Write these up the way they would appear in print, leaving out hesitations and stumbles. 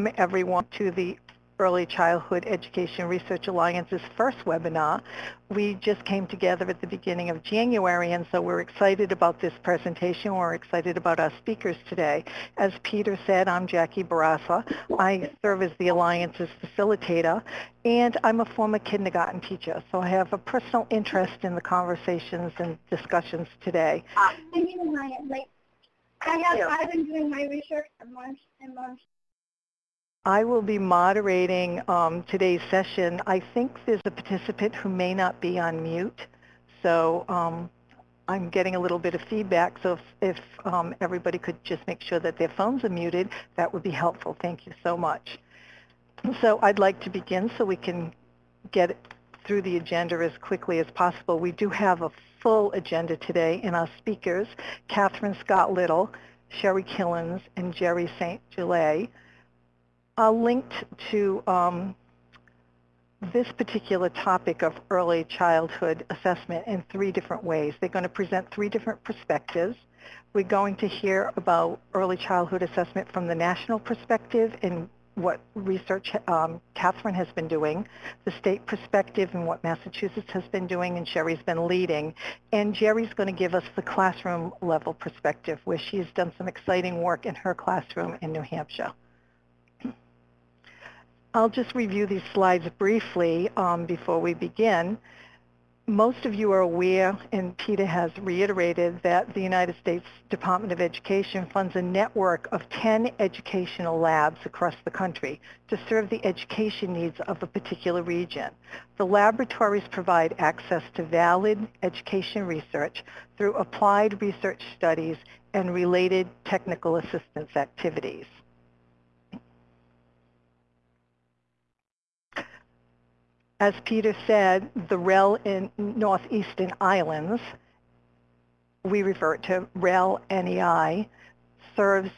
welcome everyone to the Early Childhood Education Research Alliance's first webinar. We just came together at the beginning of January, and so we're excited about this presentation. We're excited about our speakers today. As Peter said, I'm Jackie Barassa. I serve as the Alliance's facilitator, and I'm a former kindergarten teacher, so I have a personal interest in the conversations and discussions today. I've been doing my research for months and months. I will be moderating today's session. I think there's a participant who may not be on mute, so I'm getting a little bit of feedback. So if everybody could just make sure that their phones are muted, that would be helpful. Thank you so much. So I'd like to begin so we can get through the agenda as quickly as possible. We do have a full agenda today, and our speakers, Catherine Scott-Little, Sherry Killens, and Jerry St. Gillet, are linked to this particular topic of early childhood assessment in 3 different ways. They're going to present 3 different perspectives. We're going to hear about early childhood assessment from the national perspective and what research Catherine has been doing, the state perspective and what Massachusetts has been doing and Sherry's been leading. And Jerry's going to give us the classroom level perspective where she's done some exciting work in her classroom in New Hampshire. I'll just review these slides briefly before we begin. Most of you are aware, and Peter has reiterated, that the United States Department of Education funds a network of 10 educational labs across the country to serve the education needs of a particular region. The laboratories provide access to valid education research through applied research studies and related technical assistance activities. As Peter said, the REL Northeast Islands, we refer to REL NEI, serves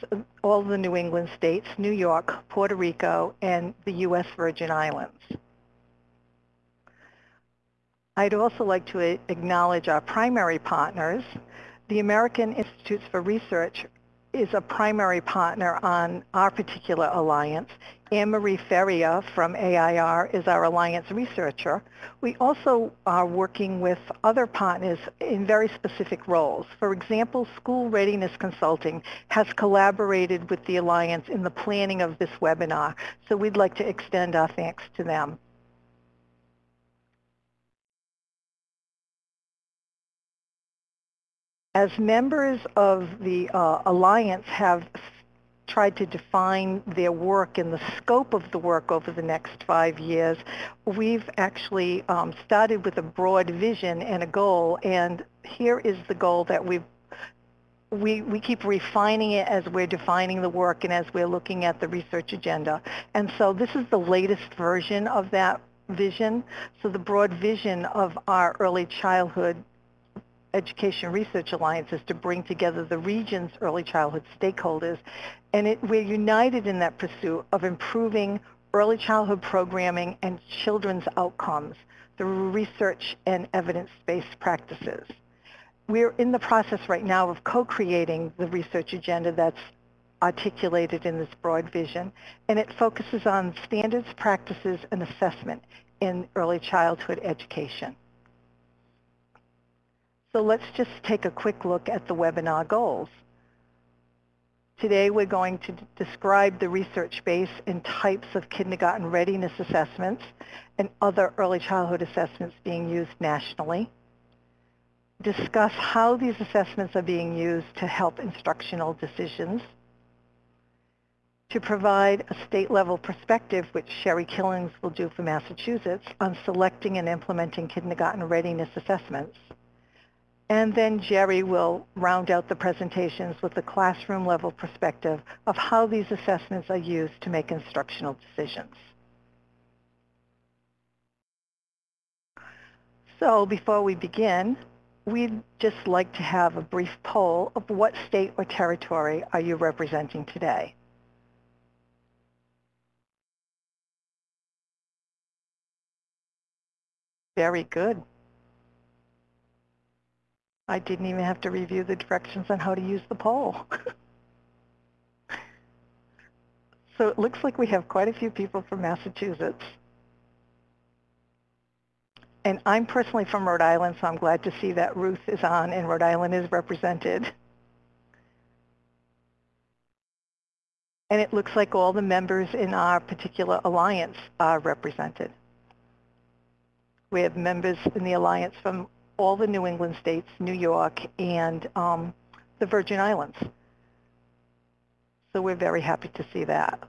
all the New England states, New York, Puerto Rico, and the U.S. Virgin Islands. I'd also like to acknowledge our primary partners. The American Institutes for Research is a primary partner on our particular alliance. Anne-Marie Ferrier from AIR is our alliance researcher. We also are working with other partners in very specific roles. For example, School Readiness Consulting has collaborated with the alliance in the planning of this webinar, so we'd like to extend our thanks to them. As members of the Alliance have tried to define their work and the scope of the work over the next 5 years, we've actually started with a broad vision and a goal, and here is the goal that we keep refining it as we're defining the work and as we're looking at the research agenda. And so this is the latest version of that vision. So the broad vision of our Early Childhood Education Research Alliance is to bring together the region's early childhood stakeholders, and we're united in that pursuit of improving early childhood programming and children's outcomes through research and evidence-based practices. We're in the process right now of co-creating the research agenda that's articulated in this broad vision, and it focuses on standards, practices, and assessment in early childhood education. So let's just take a quick look at the webinar goals. Today we're going to describe the research base and types of kindergarten readiness assessments and other early childhood assessments being used nationally. Discuss how these assessments are being used to help instructional decisions. To provide a state-level perspective, which Sherry Killens will do for Massachusetts, on selecting and implementing kindergarten readiness assessments. And then Jerry will round out the presentations with a classroom-level perspective of how these assessments are used to make instructional decisions. So before we begin, we'd just like to have a brief poll of what state or territory are you representing today? Very good. I didn't even have to review the directions on how to use the poll. So it looks like we have quite a few people from Massachusetts. And I'm personally from Rhode Island, so I'm glad to see that Ruth is on and Rhode Island is represented. And it looks like all the members in our particular alliance are represented. We have members in the alliance from all the New England states, New York, and the Virgin Islands. So we're very happy to see that.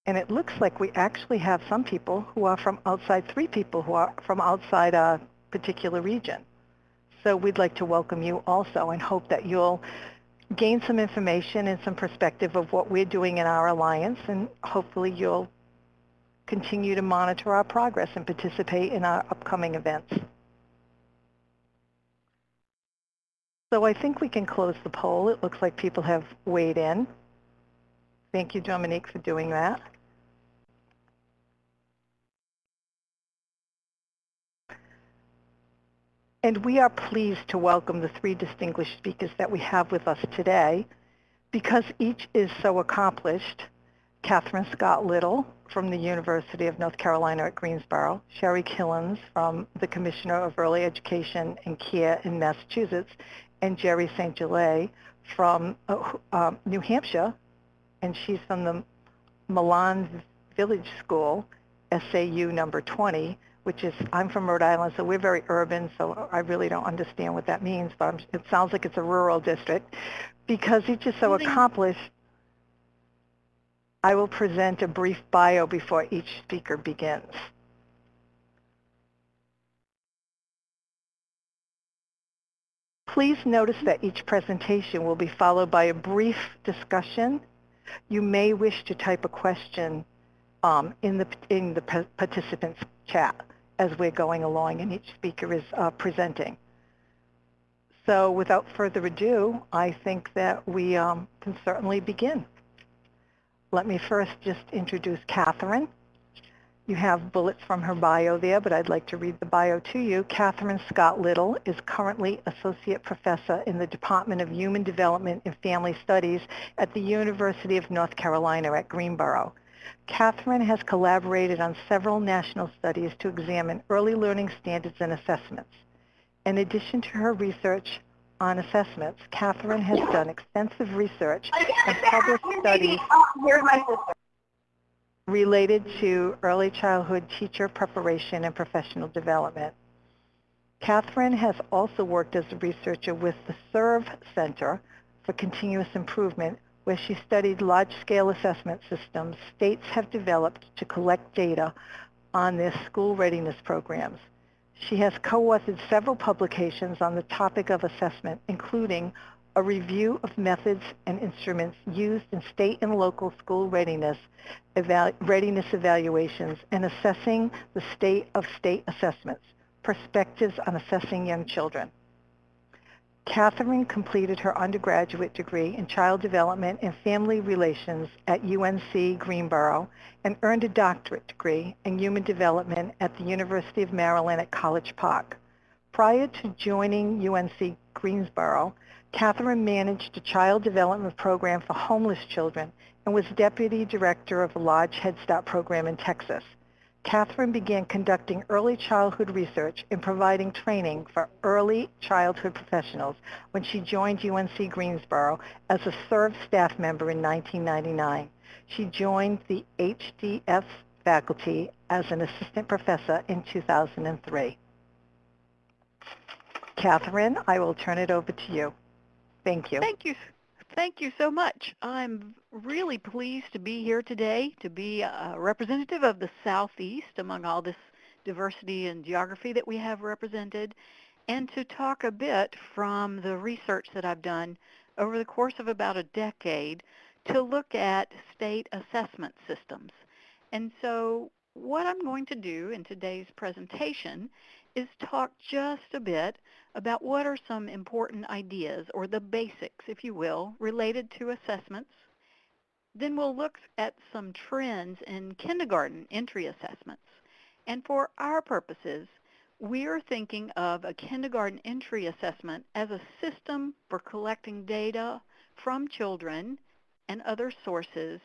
And it looks like we actually have some people who are from outside, 3 people who are from outside a particular region. So we'd like to welcome you also and hope that you'll gain some information and some perspective of what we're doing in our alliance, and hopefully you'll continue to monitor our progress and participate in our upcoming events. So I think we can close the poll. It looks like people have weighed in. Thank you, Dominique, for doing that. And we are pleased to welcome the 3 distinguished speakers that we have with us today. Because each is so accomplished: Catherine Scott Little from the University of North Carolina at Greensboro, Sherry Killens from the Commissioner of Early Education and Care in Massachusetts, and Jerry St. Gelais from New Hampshire, and she's from the Milan Village School, SAU number 20, which is, I'm from Rhode Island, so we're very urban, so I really don't understand what that means, but it sounds like it's a rural district. Because each is so accomplished, I will present a brief bio before each speaker begins. Please notice that each presentation will be followed by a brief discussion. You may wish to type a question in the participants chat as we're going along and each speaker is presenting. So without further ado, I think that we can certainly begin. Let me first just introduce Catherine. You have bullets from her bio there, but I'd like to read the bio to you. Catherine Scott Little is currently Associate Professor in the Department of Human Development and Family Studies at the University of North Carolina at Greensboro. Catherine has collaborated on several national studies to examine early learning standards and assessments. In addition to her research on assessments, Catherine has done extensive research and published studies related to early childhood teacher preparation and professional development. Catherine has also worked as a researcher with the SERVE Center for Continuous Improvement, where she studied large-scale assessment systems states have developed to collect data on their school readiness programs. She has co-authored several publications on the topic of assessment, including a review of methods and instruments used in state and local school readiness evaluations and assessing the state of state assessments, perspectives on assessing young children. Catherine completed her undergraduate degree in child development and family relations at UNC Greensboro and earned a doctorate degree in human development at the University of Maryland at College Park. Prior to joining UNC Greensboro, Catherine managed a child development program for homeless children and was deputy director of a large Head Start program in Texas. Catherine began conducting early childhood research and providing training for early childhood professionals when she joined UNC Greensboro as a SERVE staff member in 1999. She joined the HDF faculty as an assistant professor in 2003. Catherine, I will turn it over to you. Thank you. Thank you. Thank you so much. I'm really pleased to be here today, to be a representative of the Southeast among all this diversity and geography that we have represented, and to talk a bit from the research that I've done over the course of about a decade to look at state assessment systems. And so what I'm going to do in today's presentation is talk just a bit about what are some important ideas, or the basics, if you will, related to assessments. Then we'll look at some trends in kindergarten entry assessments. And for our purposes, we are thinking of a kindergarten entry assessment as a system for collecting data from children and other sources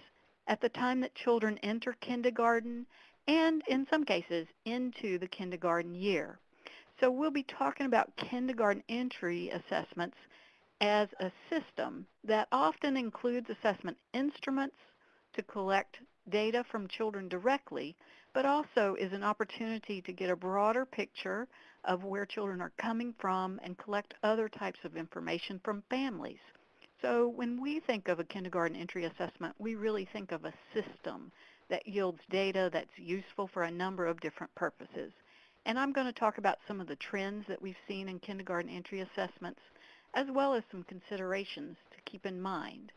at the time that children enter kindergarten and, in some cases, into the kindergarten year. So we'll be talking about kindergarten entry assessments as a system that often includes assessment instruments to collect data from children directly, but also is an opportunity to get a broader picture of where children are coming from and collect other types of information from families. So when we think of a kindergarten entry assessment, we really think of a system that yields data that's useful for a number of different purposes. And I'm going to talk about some of the trends that we've seen in kindergarten entry assessments, as well as some considerations to keep in mind.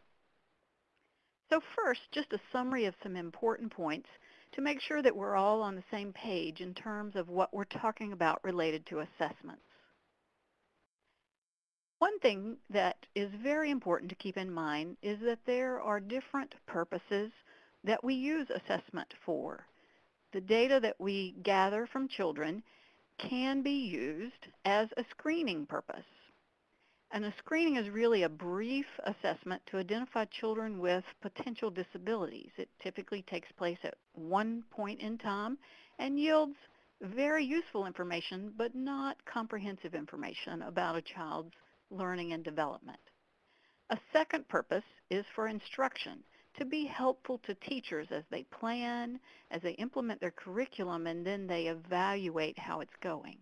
So first, just a summary of some important points to make sure that we're all on the same page in terms of what we're talking about related to assessments. One thing that is very important to keep in mind is that there are different purposes that we use assessment for. The data that we gather from children can be used as a screening purpose. And a screening is really a brief assessment to identify children with potential disabilities. It typically takes place at one point in time and yields very useful information, but not comprehensive information about a child's learning and development. A second purpose is for instruction, to be helpful to teachers as they plan, as they implement their curriculum, and then they evaluate how it's going.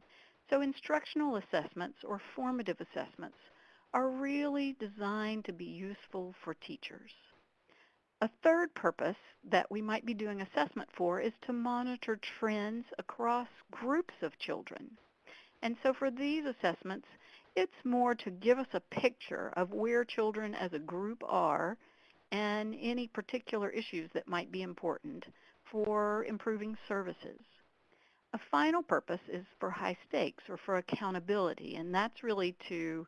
So instructional assessments or formative assessments are really designed to be useful for teachers. A third purpose that we might be doing assessment for is to monitor trends across groups of children. And so for these assessments, it's more to give us a picture of where children as a group are and any particular issues that might be important for improving services. A final purpose is for high stakes or for accountability, and that's really to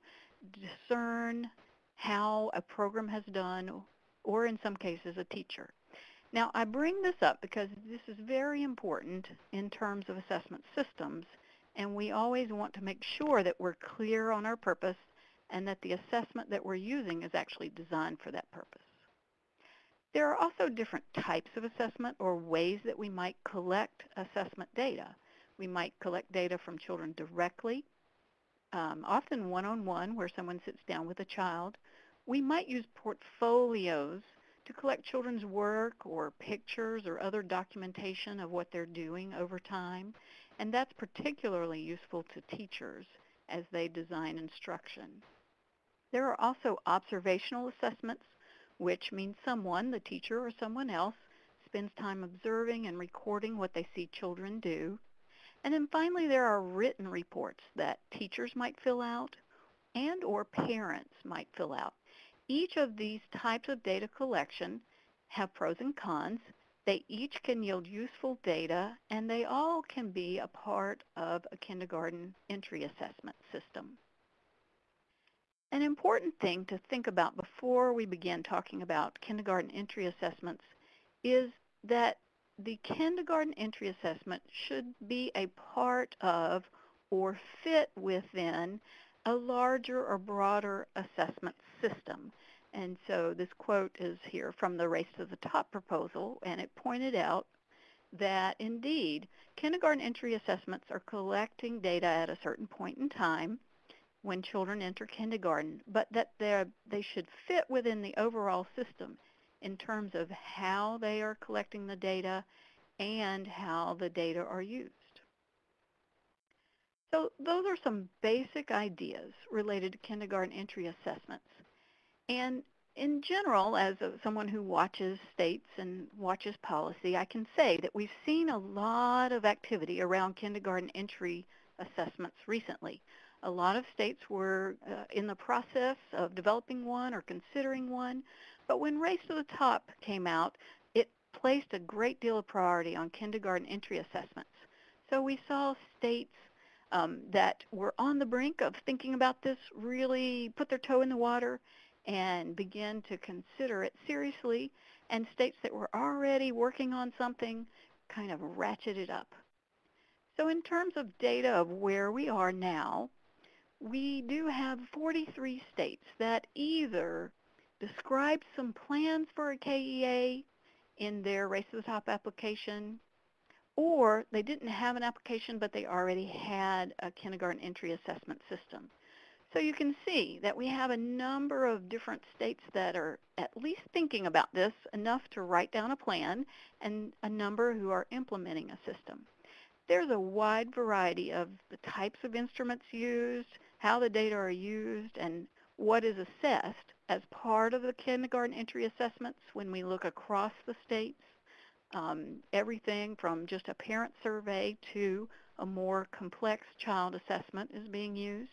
discern how a program has done, or in some cases, a teacher. Now, I bring this up because this is very important in terms of assessment systems, and we always want to make sure that we're clear on our purpose and that the assessment that we're using is actually designed for that purpose. There are also different types of assessment or ways that we might collect assessment data. We might collect data from children directly, often one-on-one, where someone sits down with a child. We might use portfolios to collect children's work or pictures or other documentation of what they're doing over time, and that's particularly useful to teachers as they design instruction. There are also observational assessments, which means someone, the teacher or someone else, spends time observing and recording what they see children do. And then finally, there are written reports that teachers might fill out and or parents might fill out. Each of these types of data collection have pros and cons. They each can yield useful data, and they all can be a part of a kindergarten entry assessment system. An important thing to think about before we begin talking about kindergarten entry assessments is that the kindergarten entry assessment should be a part of or fit within a larger or broader assessment system. And so this quote is here from the Race to the Top proposal, and it pointed out that indeed kindergarten entry assessments are collecting data at a certain point in time when children enter kindergarten, but that they should fit within the overall system in terms of how they are collecting the data and how the data are used. So those are some basic ideas related to kindergarten entry assessments. And in general, as someone who watches states and watches policy, I can say that we've seen a lot of activity around kindergarten entry assessments recently. A lot of states were in the process of developing one or considering one, but when Race to the Top came out, it placed a great deal of priority on kindergarten entry assessments. So we saw states that were on the brink of thinking about this really put their toe in the water and begin to consider it seriously, and states that were already working on something kind of ratcheted it up. So in terms of data of where we are now, we do have 43 states that either described some plans for a KEA in their Race to the Top application, or they didn't have an application, but they already had a kindergarten entry assessment system. So you can see that we have a number of different states that are at least thinking about this enough to write down a plan, and a number who are implementing a system. There's a wide variety of the types of instruments used, how the data are used, and what is assessed as part of the kindergarten entry assessments when we look across the states. Everything from just a parent survey to a more complex child assessment is being used.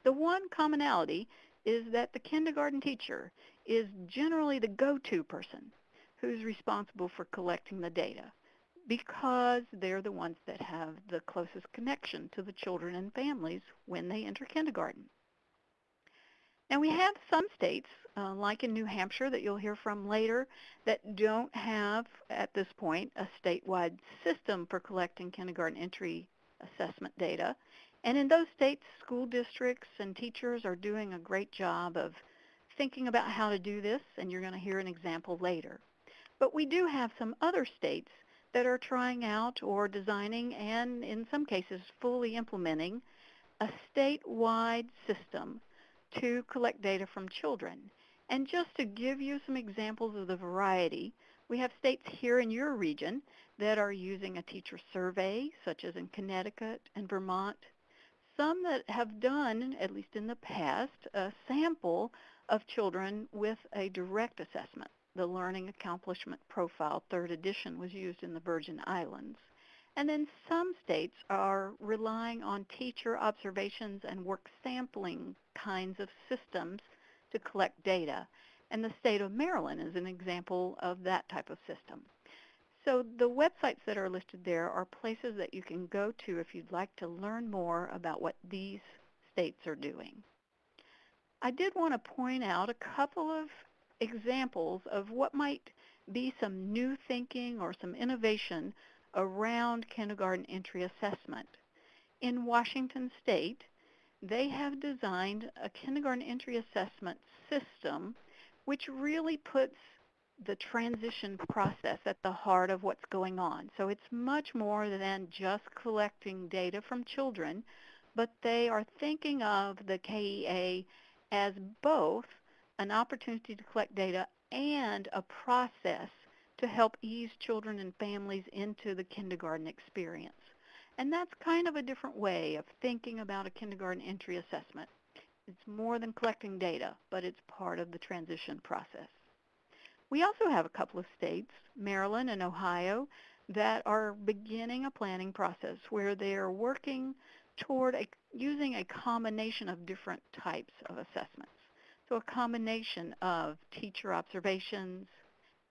The one commonality is that the kindergarten teacher is generally the go-to person who's responsible for collecting the data because they're the ones that have the closest connection to the children and families when they enter kindergarten. Now we have some states, like in New Hampshire that you'll hear from later, that don't have, at this point, a statewide system for collecting kindergarten entry assessment data. And in those states, school districts and teachers are doing a great job of thinking about how to do this, and you're going to hear an example later. But we do have some other states that are trying out or designing and, in some cases, fully implementing a statewide system to collect data from children. And just to give you some examples of the variety, we have states here in your region that are using a teacher survey, such as in Connecticut and Vermont. Some that have done, at least in the past, a sample of children with a direct assessment. The Learning Accomplishment Profile, 3rd edition, was used in the Virgin Islands. And then some states are relying on teacher observations and work sampling kinds of systems to collect data. And the state of Maryland is an example of that type of system. So the websites that are listed there are places that you can go to if you'd like to learn more about what these states are doing. I did want to point out a couple of examples of what might be some new thinking or some innovation around kindergarten entry assessment. In Washington State, they have designed a kindergarten entry assessment system which really puts the transition process at the heart of what's going on. So it's much more than just collecting data from children, but they are thinking of the KEA as both an opportunity to collect data and a process to help ease children and families into the kindergarten experience. And that's kind of a different way of thinking about a kindergarten entry assessment. It's more than collecting data, but it's part of the transition process. We also have a couple of states, Maryland and Ohio, that are beginning a planning process where they're working toward using a combination of different types of assessments. So a combination of teacher observations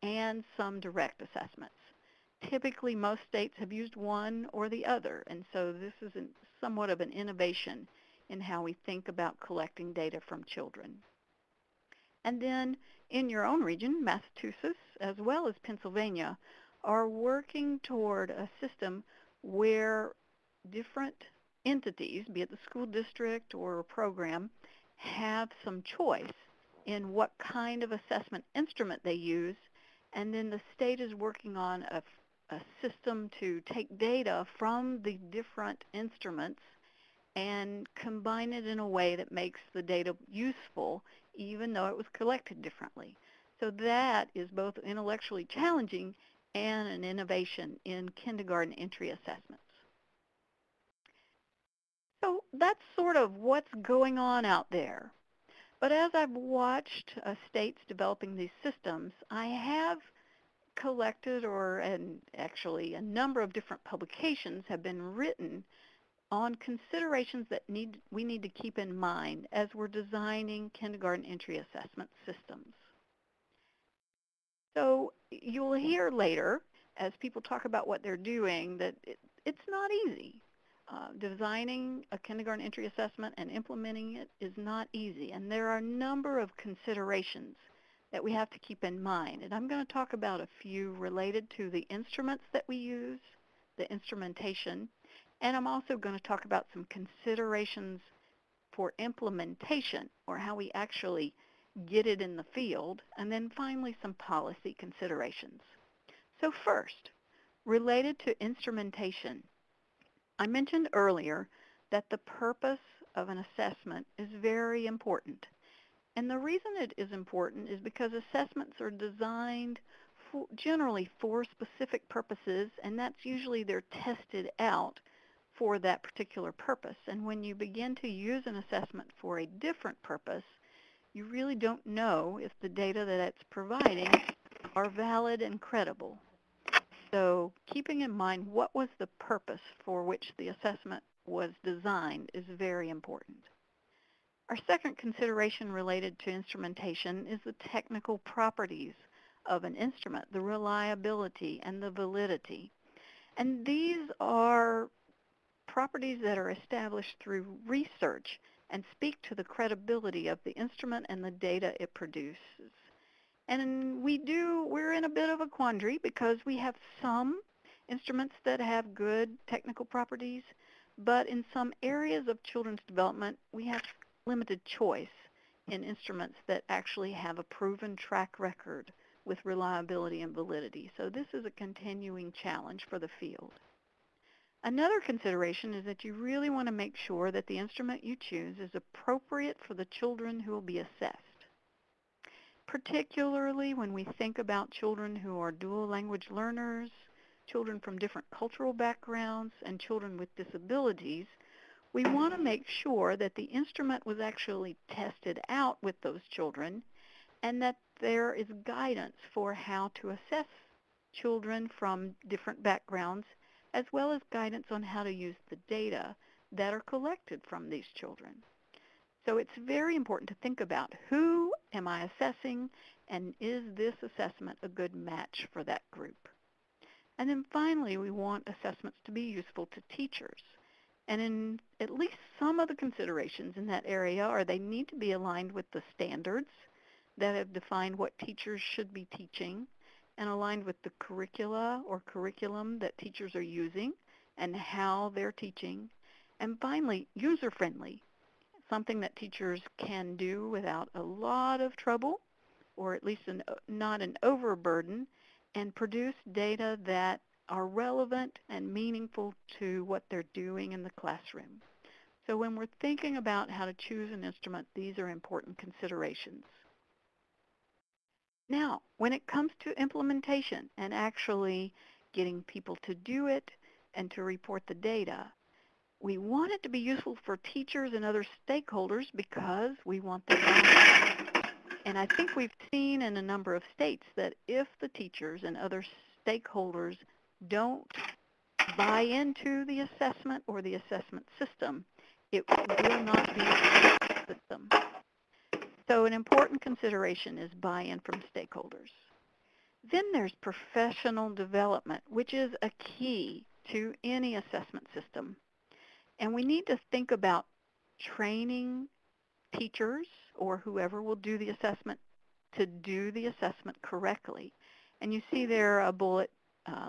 and some direct assessments. Typically, most states have used one or the other, and so this is somewhat of an innovation in how we think about collecting data from children. And then in your own region, Massachusetts, as well as Pennsylvania, are working toward a system where different entities, be it the school district or a program, have some choice in what kind of assessment instrument they use, and then the state is working on a system to take data from the different instruments and combine it in a way that makes the data useful, even though it was collected differently. So that is both intellectually challenging and an innovation in kindergarten entry assessments. So that's sort of what's going on out there. But as I've watched states developing these systems, I have collected, and actually a number of different publications have been written on considerations that we need to keep in mind as we're designing kindergarten entry assessment systems. So you'll hear later, as people talk about what they're doing, that it's not easy. Designing a kindergarten entry assessment and implementing it is not easy, and there are a number of considerations that we have to keep in mind. And I'm going to talk about a few related to the instruments that we use, the instrumentation, and I'm also going to talk about some considerations for implementation, or how we actually get it in the field, and then finally some policy considerations. So first, related to instrumentation, I mentioned earlier that the purpose of an assessment is very important. And the reason it is important is because assessments are designed generally for specific purposes, and that's usually they're tested out for that particular purpose. And when you begin to use an assessment for a different purpose, you really don't know if the data that it's providing are valid and credible. So keeping in mind what was the purpose for which the assessment was designed is very important. Our second consideration related to instrumentation is the technical properties of an instrument, the reliability and the validity. And these are properties that are established through research and speak to the credibility of the instrument and the data it produces. And we're in a bit of a quandary because we have some instruments that have good technical properties, but in some areas of children's development, we have limited choice in instruments that actually have a proven track record with reliability and validity. So this is a continuing challenge for the field. Another consideration is that you really want to make sure that the instrument you choose is appropriate for the children who will be assessed, particularly when we think about children who are dual language learners, children from different cultural backgrounds, and children with disabilities. We want to make sure that the instrument was actually tested out with those children and that there is guidance for how to assess children from different backgrounds, as well as guidance on how to use the data that are collected from these children. So it's very important to think about who am I assessing, and is this assessment a good match for that group? And then finally, we want assessments to be useful to teachers. And in at least some of the considerations in that area are they need to be aligned with the standards that have defined what teachers should be teaching, and aligned with the curricula or curriculum that teachers are using and how they're teaching. And finally, user-friendly, something that teachers can do without a lot of trouble, or at least not an overburden, and produce data that are relevant and meaningful to what they're doing in the classroom. So when we're thinking about how to choose an instrument, these are important considerations. Now, when it comes to implementation and actually getting people to do it and to report the data, we want it to be useful for teachers and other stakeholders because we want them to. And I think we've seen in a number of states that if the teachers and other stakeholders don't buy into the assessment or the assessment system, it will not be a system. So an important consideration is buy-in from stakeholders. Then there's professional development, which is a key to any assessment system. And we need to think about training teachers or whoever will do the assessment to do the assessment correctly. And you see there a bullet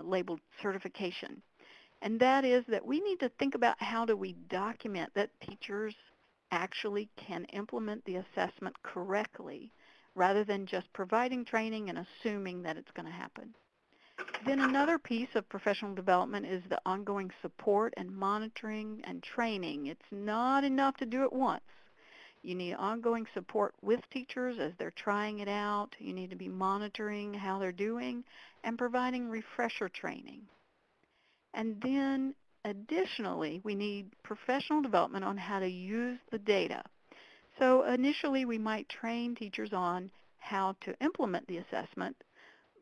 labeled certification. And that is that we need to think about how do we document that teachers actually can implement the assessment correctly rather than just providing training and assuming that it's going to happen. Then another piece of professional development is the ongoing support and monitoring and training. It's not enough to do it once. You need ongoing support with teachers as they're trying it out. You need to be monitoring how they're doing and providing refresher training. And then additionally, we need professional development on how to use the data. So initially, we might train teachers on how to implement the assessment,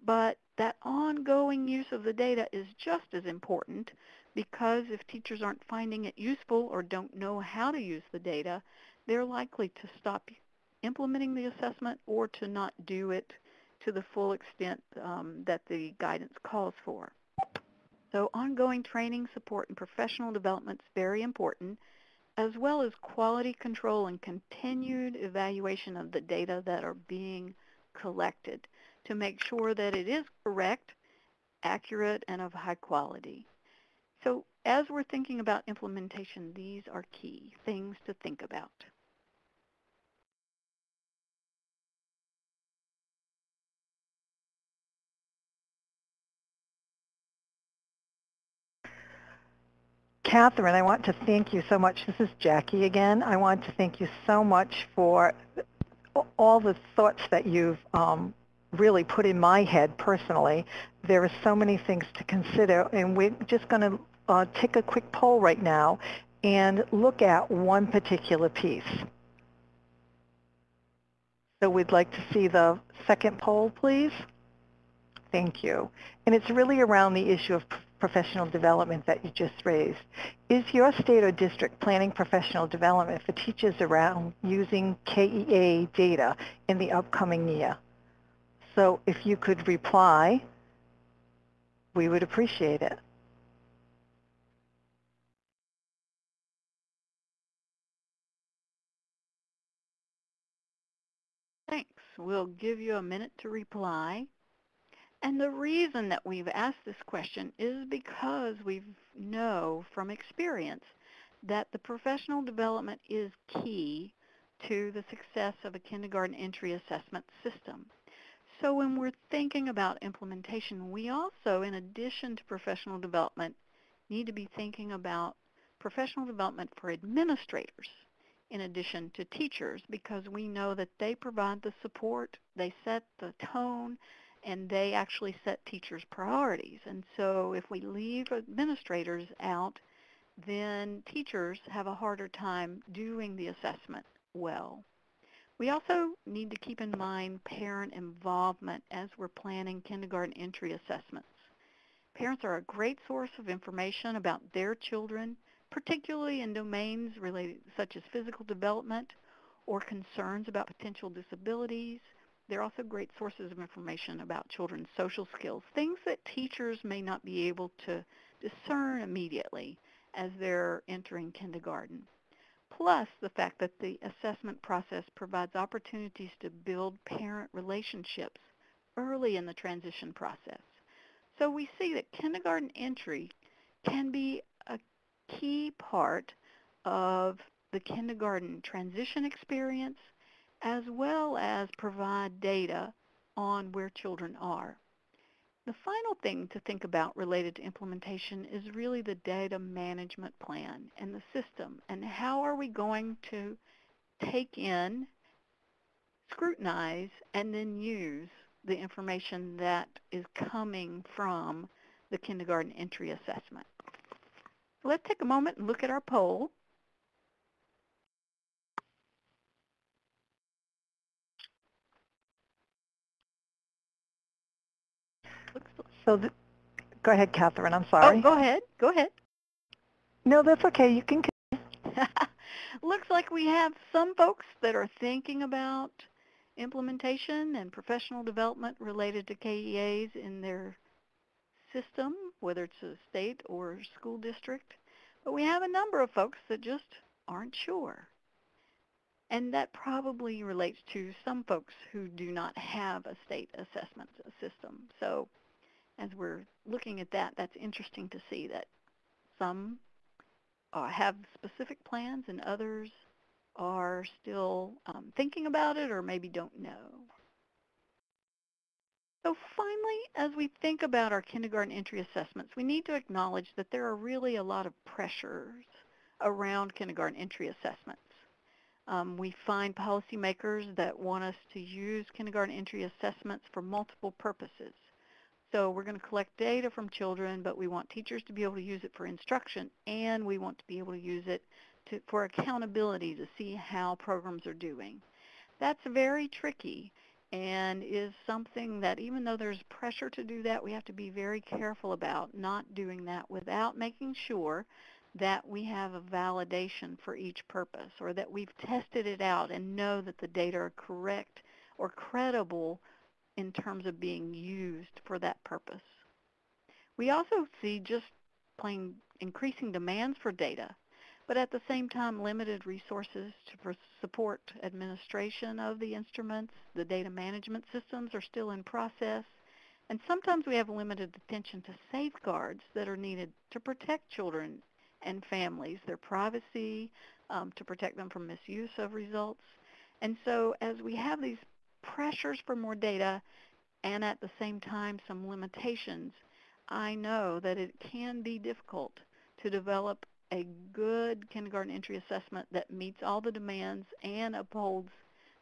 but that ongoing use of the data is just as important because if teachers aren't finding it useful or don't know how to use the data, they're likely to stop implementing the assessment or to not do it to the full extent that the guidance calls for. So ongoing training, support, and professional development is very important, as well as quality control and continued evaluation of the data that are being collected to make sure that it is correct, accurate, and of high quality. So as we're thinking about implementation, these are key things to think about. Catherine, I want to thank you so much. This is Jackie again. I want to thank you so much for all the thoughts that you've really put in my head personally. There are so many things to consider, and we're just going to take a quick poll right now and look at one particular piece. So we'd like to see the second poll, please. Thank you. And it's really around the issue of professional development that you just raised. Is your state or district planning professional development for teachers around using KEA data in the upcoming year? So if you could reply, we would appreciate it. Thanks. We'll give you a minute to reply. And the reason that we've asked this question is because we know from experience that the professional development is key to the success of a kindergarten entry assessment system. So when we're thinking about implementation, we also, in addition to professional development, need to be thinking about professional development for administrators in addition to teachers, because we know that they provide the support, they set the tone, and they actually set teachers' priorities. And so if we leave administrators out, then teachers have a harder time doing the assessment well. We also need to keep in mind parent involvement as we're planning kindergarten entry assessments. Parents are a great source of information about their children, particularly in domains related such as physical development or concerns about potential disabilities. They're also great sources of information about children's social skills, things that teachers may not be able to discern immediately as they're entering kindergarten. Plus the fact that the assessment process provides opportunities to build parent relationships early in the transition process. So we see that kindergarten entry can be a key part of the kindergarten transition experience, as well as provide data on where children are. The final thing to think about related to implementation is really the data management plan and the system, and how are we going to take in, scrutinize, and then use the information that is coming from the kindergarten entry assessment. So let's take a moment and look at our poll. So go ahead, Catherine. I'm Oh, sorry. go ahead. Go ahead. No, that's okay. You can. Looks like we have some folks that are thinking about implementation and professional development related to KEAs in their system, whether it's a state or school district. But we have a number of folks that just aren't sure. And that probably relates to some folks who do not have a state assessment system. So as we're looking at that, that's interesting to see that some have specific plans and others are still thinking about it or maybe don't know. So finally, as we think about our kindergarten entry assessments, we need to acknowledge that there are really a lot of pressures around kindergarten entry assessments. We find policymakers that want us to use kindergarten entry assessments for multiple purposes. So we're going to collect data from children, but we want teachers to be able to use it for instruction, and we want to be able to use it for accountability to see how programs are doing. That's very tricky and is something that even though there's pressure to do that, we have to be very careful about not doing that without making sure that we have a validation for each purpose, or that we've tested it out and know that the data are correct or credible in terms of being used for that purpose. We also see just plain increasing demands for data, but at the same time limited resources to support administration of the instruments. The data management systems are still in process, and sometimes we have limited attention to safeguards that are needed to protect children and families, their privacy, to protect them from misuse of results. And so as we have these pressures for more data and at the same time some limitations, I know that it can be difficult to develop a good kindergarten entry assessment that meets all the demands and upholds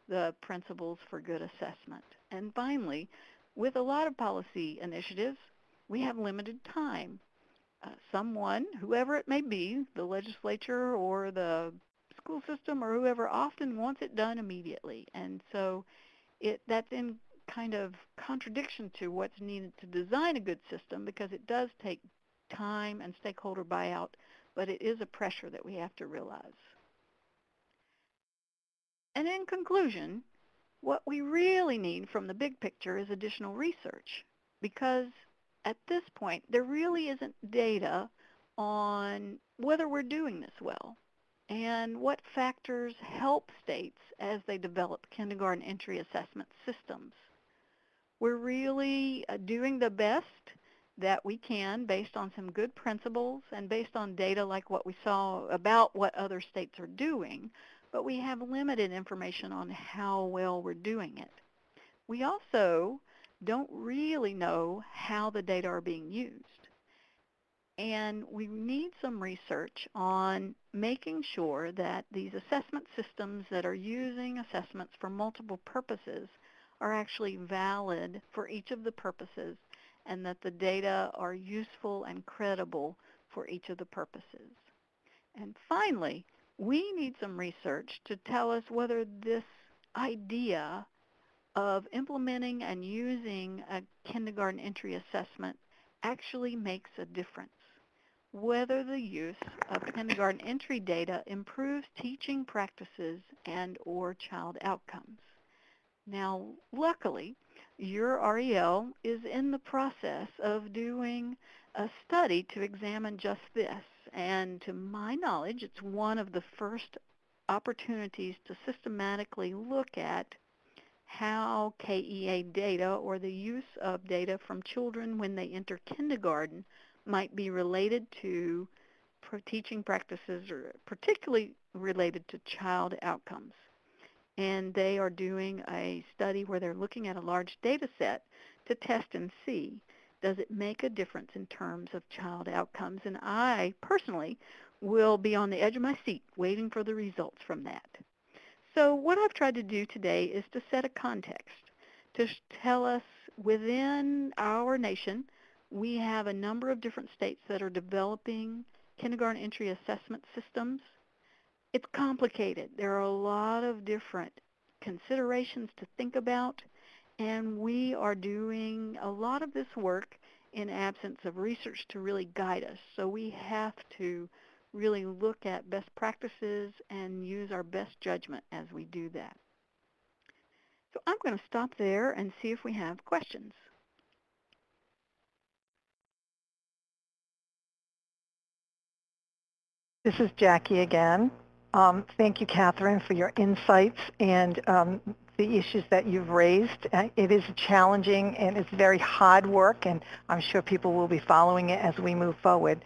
the principles for good assessment. And finally, with a lot of policy initiatives, we have limited time. Someone, whoever it may be, the legislature or the school system or whoever, often wants it done immediately. And so that's in kind of contradiction to what's needed to design a good system, because it does take time and stakeholder buyout, but it is a pressure that we have to realize. And in conclusion, what we really need from the big picture is additional research, because at this point, there really isn't data on whether we're doing this well and what factors help states as they develop kindergarten entry assessment systems. We're really doing the best that we can based on some good principles and based on data like what we saw about what other states are doing, but we have limited information on how well we're doing it. We also don't really know how the data are being used. And we need some research on making sure that these assessment systems that are using assessments for multiple purposes are actually valid for each of the purposes, and that the data are useful and credible for each of the purposes. And finally, we need some research to tell us whether this idea of implementing and using a kindergarten entry assessment actually makes a difference, whether the use of kindergarten entry data improves teaching practices and or child outcomes. Now, luckily, your REL is in the process of doing a study to examine just this, and to my knowledge, it's one of the first opportunities to systematically look at how KEA data, or the use of data from children when they enter kindergarten, might be related to teaching practices, or particularly related to child outcomes. And they are doing a study where they're looking at a large data set to test and see, does it make a difference in terms of child outcomes? And I personally will be on the edge of my seat waiting for the results from that. So what I've tried to do today is to set a context to tell us within our nation, we have a number of different states that are developing kindergarten entry assessment systems. It's complicated. There are a lot of different considerations to think about, and we are doing a lot of this work in absence of research to really guide us. So we have to really look at best practices and use our best judgment as we do that. So I'm going to stop there and see if we have questions. This is Jackie again. Thank you, Catherine, for your insights and the issues that you've raised. It is challenging and it's very hard work, and I'm sure people will be following it as we move forward.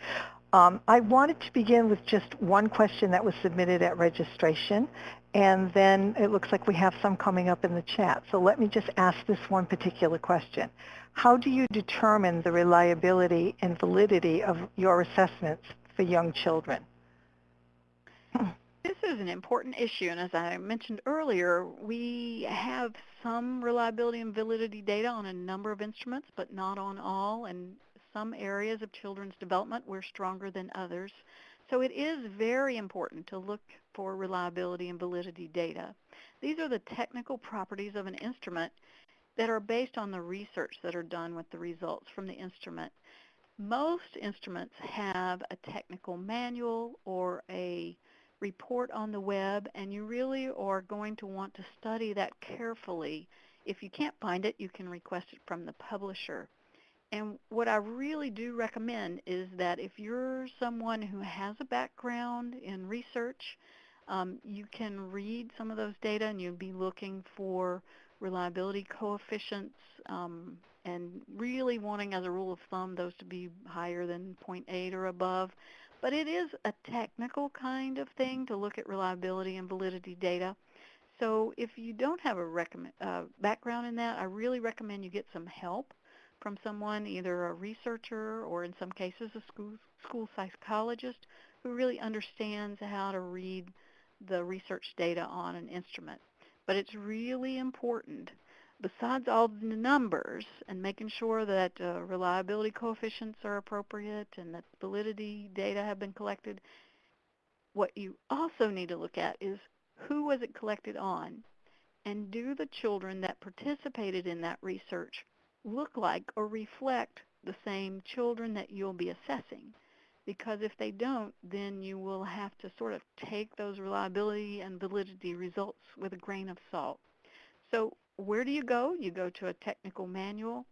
I wanted to begin with just one question that was submitted at registration, and then it looks like we have some coming up in the chat. So let me just ask this one particular question. How do you determine the reliability and validity of your assessments for young children? This is an important issue, and as I mentioned earlier, we have some reliability and validity data on a number of instruments, but not on all, and some areas of children's development we're stronger than others. So it is very important to look for reliability and validity data. These are the technical properties of an instrument that are based on the research that are done with the results from the instrument. Most instruments have a technical manual or a report on the web, and you really are going to want to study that carefully. If you can't find it, you can request it from the publisher. And what I really do recommend is that if you're someone who has a background in research, you can read some of those data, and you'll be looking for reliability coefficients, and really wanting, as a rule of thumb, those to be higher than 0.8 or above. But it is a technical kind of thing to look at reliability and validity data. So if you don't have a background in that, I really recommend you get some help from someone, either a researcher or in some cases a school psychologist, who really understands how to read the research data on an instrument. But it's really important, besides all the numbers and making sure that reliability coefficients are appropriate and that validity data have been collected, what you also need to look at is who was it collected on, and do the children that participated in that research look like or reflect the same children that you'll be assessing? Because if they don't, then you will have to sort of take those reliability and validity results with a grain of salt. So where do you go? You go to a technical manual.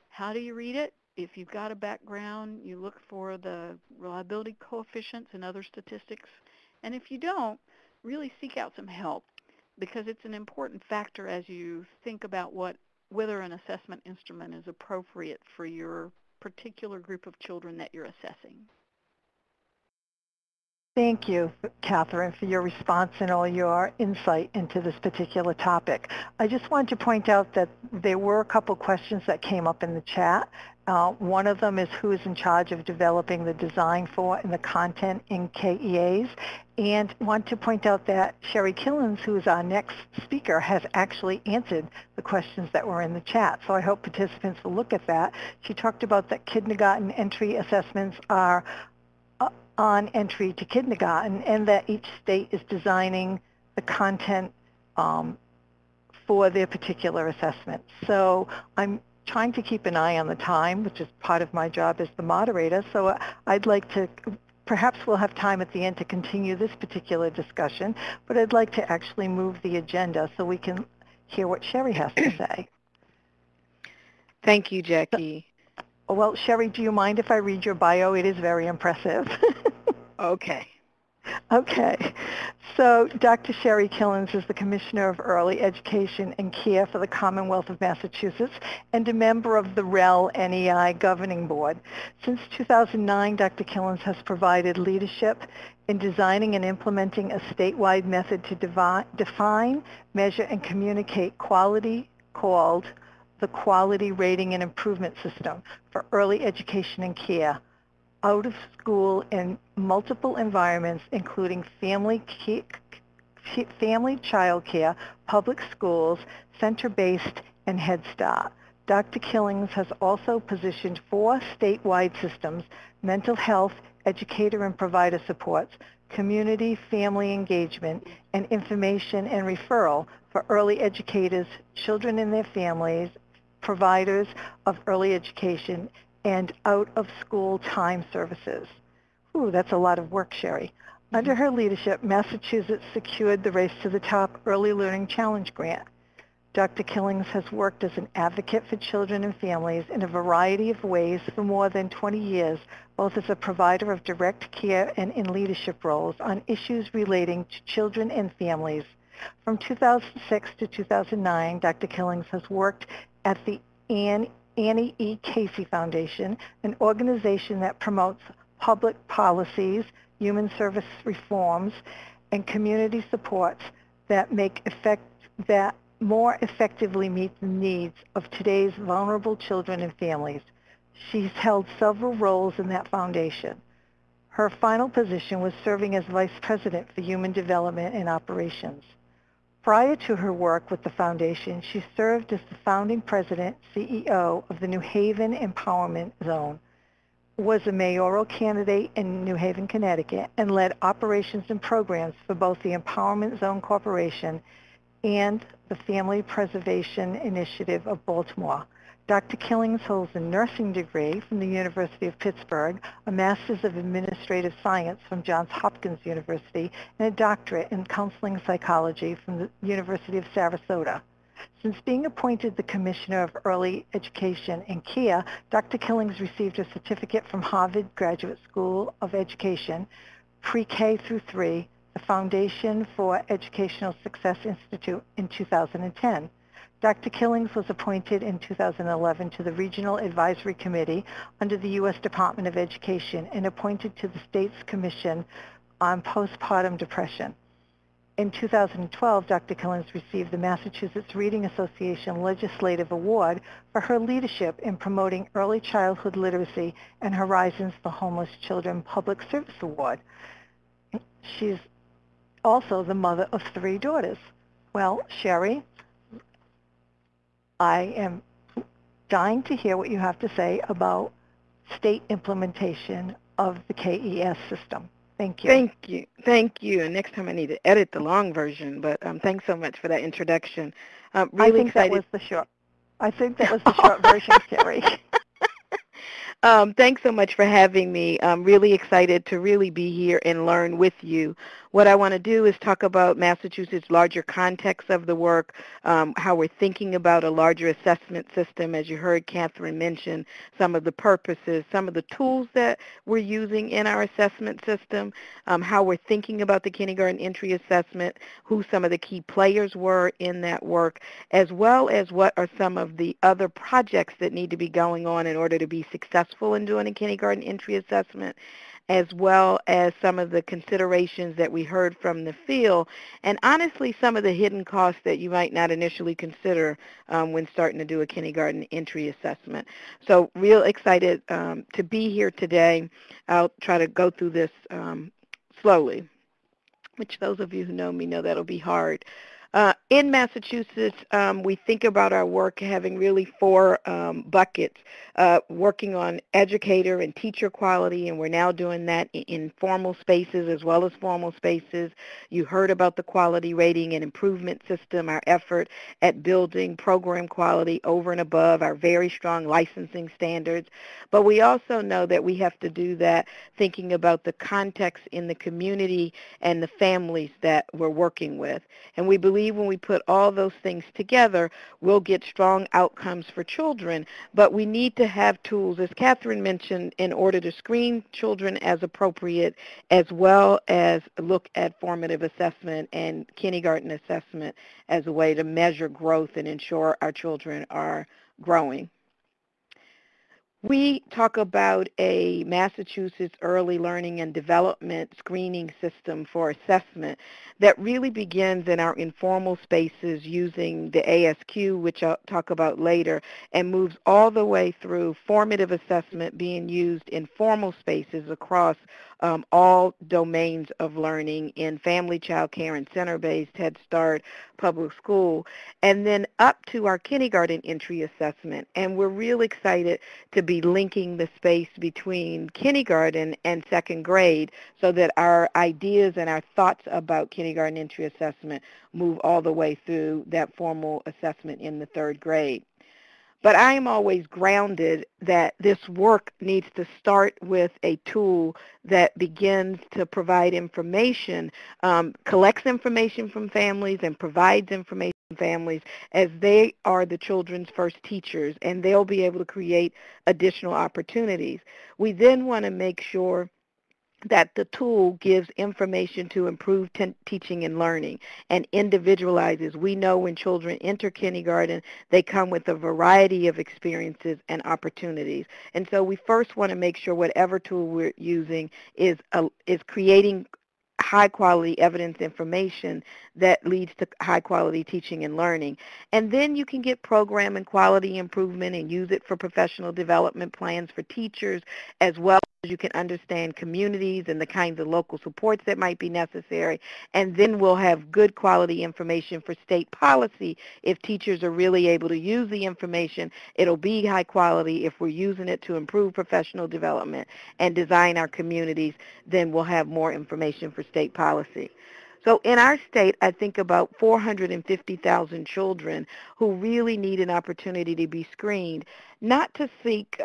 How do you read it? If you've got a background, you look for the reliability coefficients and other statistics. And if you don't, really seek out some help, because it's an important factor as you think about whether an assessment instrument is appropriate for your particular group of children that you're assessing. Thank you, Catherine, for your response and all your insight into this particular topic. I just wanted to point out that there were a couple questions that came up in the chat. One of them is who is in charge of developing the design for and the content in KEAs. And want to point out that Sherry Killens, who is our next speaker, has actually answered the questions that were in the chat. So I hope participants will look at that. She talked about that kindergarten entry assessments are on entry to kindergarten, and that each state is designing the content for their particular assessment. So I'm trying to keep an eye on the time, which is part of my job as the moderator. So I'd like to, perhaps we'll have time at the end to continue this particular discussion, but I'd like to actually move the agenda so we can hear what Sherry has to say. Thank you, Jackie. Well, Sherry, do you mind if I read your bio? It is very impressive. Okay. Okay. So Dr. Sherry Killens is the Commissioner of Early Education and Care for the Commonwealth of Massachusetts and a member of the REL NEI Governing Board. Since 2009, Dr. Killens has provided leadership in designing and implementing a statewide method to define, measure, and communicate quality called the Quality Rating and Improvement System for Early Education and Care, out of school in multiple environments, including family child care, public schools, center-based, and Head Start. Dr. Killens has also positioned 4 statewide systems: mental health, educator and provider supports, community family engagement, and information and referral for early educators, children and their families, providers of early education, and out-of-school time services. Ooh, that's a lot of work, Sherry. Under her leadership, Massachusetts secured the Race to the Top Early Learning Challenge grant. Dr. Killens has worked as an advocate for children and families in a variety of ways for more than 20 years, both as a provider of direct care and in leadership roles on issues relating to children and families. From 2006 to 2009, Dr. Killens has worked at the Annie E. Casey Foundation, an organization that promotes public policies, human service reforms, and community supports that more effectively meet the needs of today's vulnerable children and families. She's held several roles in that foundation. Her final position was serving as Vice President for Human Development and Operations. Prior to her work with the foundation, she served as the founding president, CEO of the New Haven Empowerment Zone, was a mayoral candidate in New Haven, Connecticut, and led operations and programs for both the Empowerment Zone Corporation and the Family Preservation Initiative of Baltimore. Dr. Killens holds a nursing degree from the University of Pittsburgh, a Master's of Administrative Science from Johns Hopkins University, and a doctorate in counseling psychology from the University of Sarasota. Since being appointed the Commissioner of Early Education and Care, Dr. Killens received a certificate from Harvard Graduate School of Education, Pre-K through 3, the Foundation for Educational Success Institute in 2010. Dr. Killens was appointed in 2011 to the Regional Advisory Committee under the U.S. Department of Education and appointed to the state's Commission on Postpartum Depression. In 2012, Dr. Killens received the Massachusetts Reading Association Legislative Award for her leadership in promoting early childhood literacy and Horizons for Homeless Children Public Service Award. She's also the mother of 3 daughters. Well, Sherry, I am dying to hear what you have to say about state implementation of the KES system. Thank you. Thank you. Thank you. And next time I need to edit the long version, but thanks so much for that introduction. I Really think that was excited. the short. I think that was the short version, Sherry. Thanks so much for having me. I'm really excited to really be here and learn with you. What I want to do is talk about Massachusetts' larger context of the work, how we're thinking about a larger assessment system. As you heard Catherine mention, some of the purposes, some of the tools that we're using in our assessment system, how we're thinking about the kindergarten entry assessment, who some of the key players were in that work, as well as what are some of the other projects that need to be going on in order to be successful in doing a kindergarten entry assessment, as well as some of the considerations that we heard from the field, and honestly some of the hidden costs that you might not initially consider when starting to do a kindergarten entry assessment. So real excited to be here today. I'll try to go through this slowly, which those of you who know me know that'll be hard. In Massachusetts, we think about our work having really 4 buckets, working on educator and teacher quality, and we're now doing that in formal spaces as well as formal spaces. You heard about the quality rating and improvement system, our effort at building program quality over and above our very strong licensing standards. But we also know that we have to do that thinking about the context in the community and the families that we're working with. And we believe when we put all those things together, we'll get strong outcomes for children. But we need to have tools, as Catherine mentioned, in order to screen children as appropriate, as well as look at formative assessment and kindergarten assessment as a way to measure growth and ensure our children are growing. We talk about a Massachusetts early learning and development screening system for assessment that really begins in our informal spaces using the ASQ, which I'll talk about later, and moves all the way through formative assessment being used in formal spaces across all domains of learning in family, child care, and center-based, Head Start, public school, and then up to our kindergarten entry assessment. And we're real excited to be linking the space between kindergarten and second grade so that our ideas and our thoughts about kindergarten entry assessment move all the way through that formal assessment in the 3rd grade. But I am always grounded that this work needs to start with a tool that begins to provide information, collects information from families and provides information from families as they are the children's first teachers, and they'll be able to create additional opportunities. We then want to make sure that the tool gives information to improve teaching and learning and individualizes. We know when children enter kindergarten, they come with a variety of experiences and opportunities. And so we first want to make sure whatever tool we're using is creating high-quality evidence information that leads to high-quality teaching and learning. And then you can get program and quality improvement and use it for professional development plans for teachers, as well as you can understand communities and the kinds of local supports that might be necessary. And then we'll have good quality information for state policy. If teachers are really able to use the information, it'll be high quality. If we're using it to improve professional development and design our communities, then we'll have more information for state policy. So in our state, I think about 450,000 children who really need an opportunity to be screened, not to seek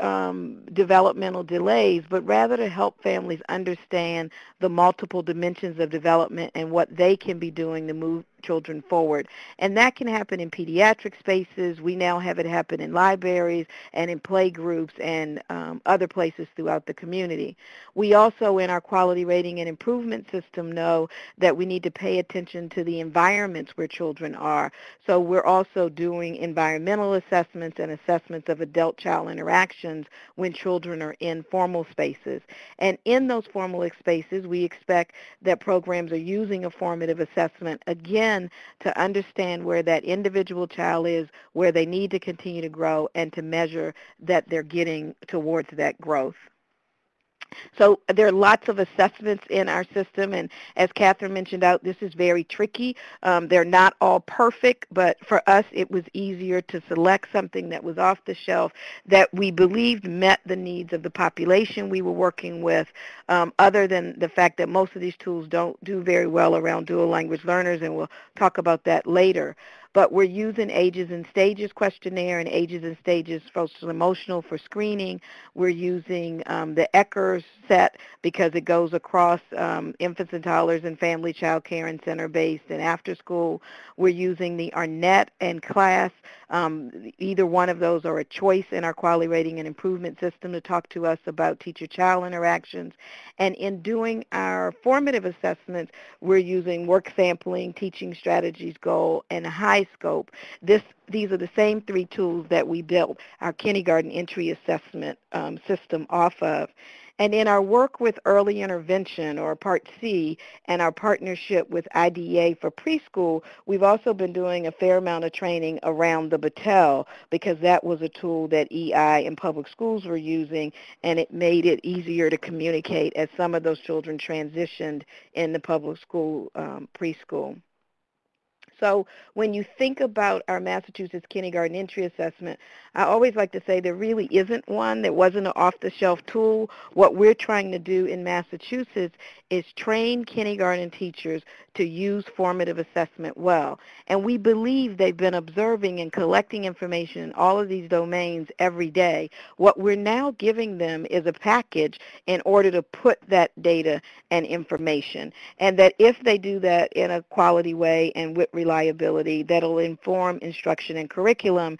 developmental delays, but rather to help families understand the multiple dimensions of development and what they can be doing to move children forward. And that can happen in pediatric spaces. We now have it happen in libraries and in play groups and other places throughout the community. We also, in our quality rating and improvement system, know that we need to pay attention to the environments where children are. So we're also doing environmental assessments and assessments of adult-child interactions when children are in formal spaces. And in those formal spaces, we expect that programs are using a formative assessment, again, to understand where that individual child is, where they need to continue to grow, and to measure that they're getting towards that growth. So there are lots of assessments in our system, and as Catherine mentioned out, this is very tricky. They're not all perfect, but for us it was easier to select something that was off the shelf that we believed met the needs of the population we were working with, other than the fact that most of these tools don't do very well around dual language learners, and we'll talk about that later. But we're using Ages and Stages questionnaire and Ages and Stages social emotional for screening. We're using the Eckers set because it goes across infants and toddlers and family, child care, and center-based and after school. We're using the Arnett and class. Either one of those are a choice in our quality rating and improvement system to talk to us about teacher-child interactions. And in doing our formative assessments, we're using work sampling, teaching strategies goal, and high scope. These are the same three tools that we built our kindergarten entry assessment system off of. And in our work with early intervention, or Part C, and our partnership with IDEA for preschool, we've also been doing a fair amount of training around the Battelle because that was a tool that EI and public schools were using, and it made it easier to communicate as some of those children transitioned in the public school preschool. So when you think about our Massachusetts Kindergarten Entry Assessment, I always like to say there really isn't one. There wasn't an off-the-shelf tool. What we're trying to do in Massachusetts is train kindergarten teachers to use formative assessment well. And we believe they've been observing and collecting information in all of these domains every day. What we're now giving them is a package in order to put that data and information. And that if they do that in a quality way and with reliability, that'll inform instruction and curriculum.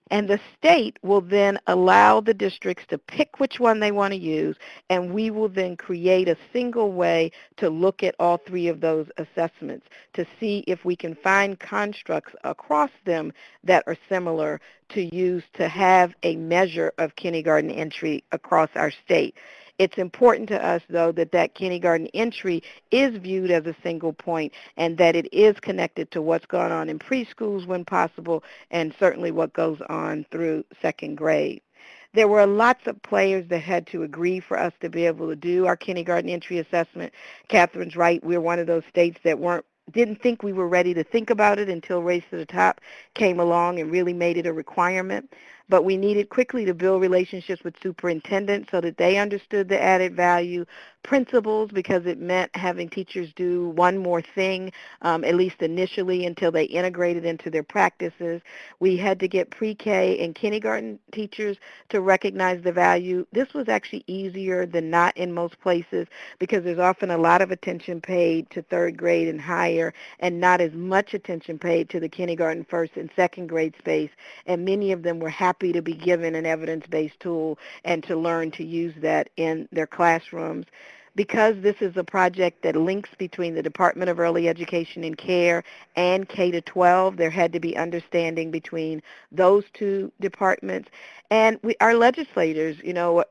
And the state will then allow the districts to pick which one they want to use, and we will then create a single way to look at all three of those assessments to see if we can find constructs across them that are similar to use to have a measure of kindergarten entry across our state. It's important to us, though, that that kindergarten entry is viewed as a single point and that it is connected to what's going on in preschools when possible and certainly what goes on through second grade. There were lots of players that had to agree for us to be able to do our kindergarten entry assessment. Catherine's right. We're one of those states that didn't think we were ready to think about it until Race to the Top came along and really made it a requirement. But we needed quickly to build relationships with superintendents so that they understood the added value, principals because it meant having teachers do one more thing, at least initially until they integrated into their practices. We had to get pre-K and kindergarten teachers to recognize the value. This was actually easier than not in most places because there's often a lot of attention paid to third grade and higher and not as much attention paid to the kindergarten, first, and second grade space. And many of them were happy to be given an evidence-based tool and to learn to use that in their classrooms. Because this is a project that links between the Department of Early Education and Care and K-12, there had to be understanding between those two departments. And our legislators,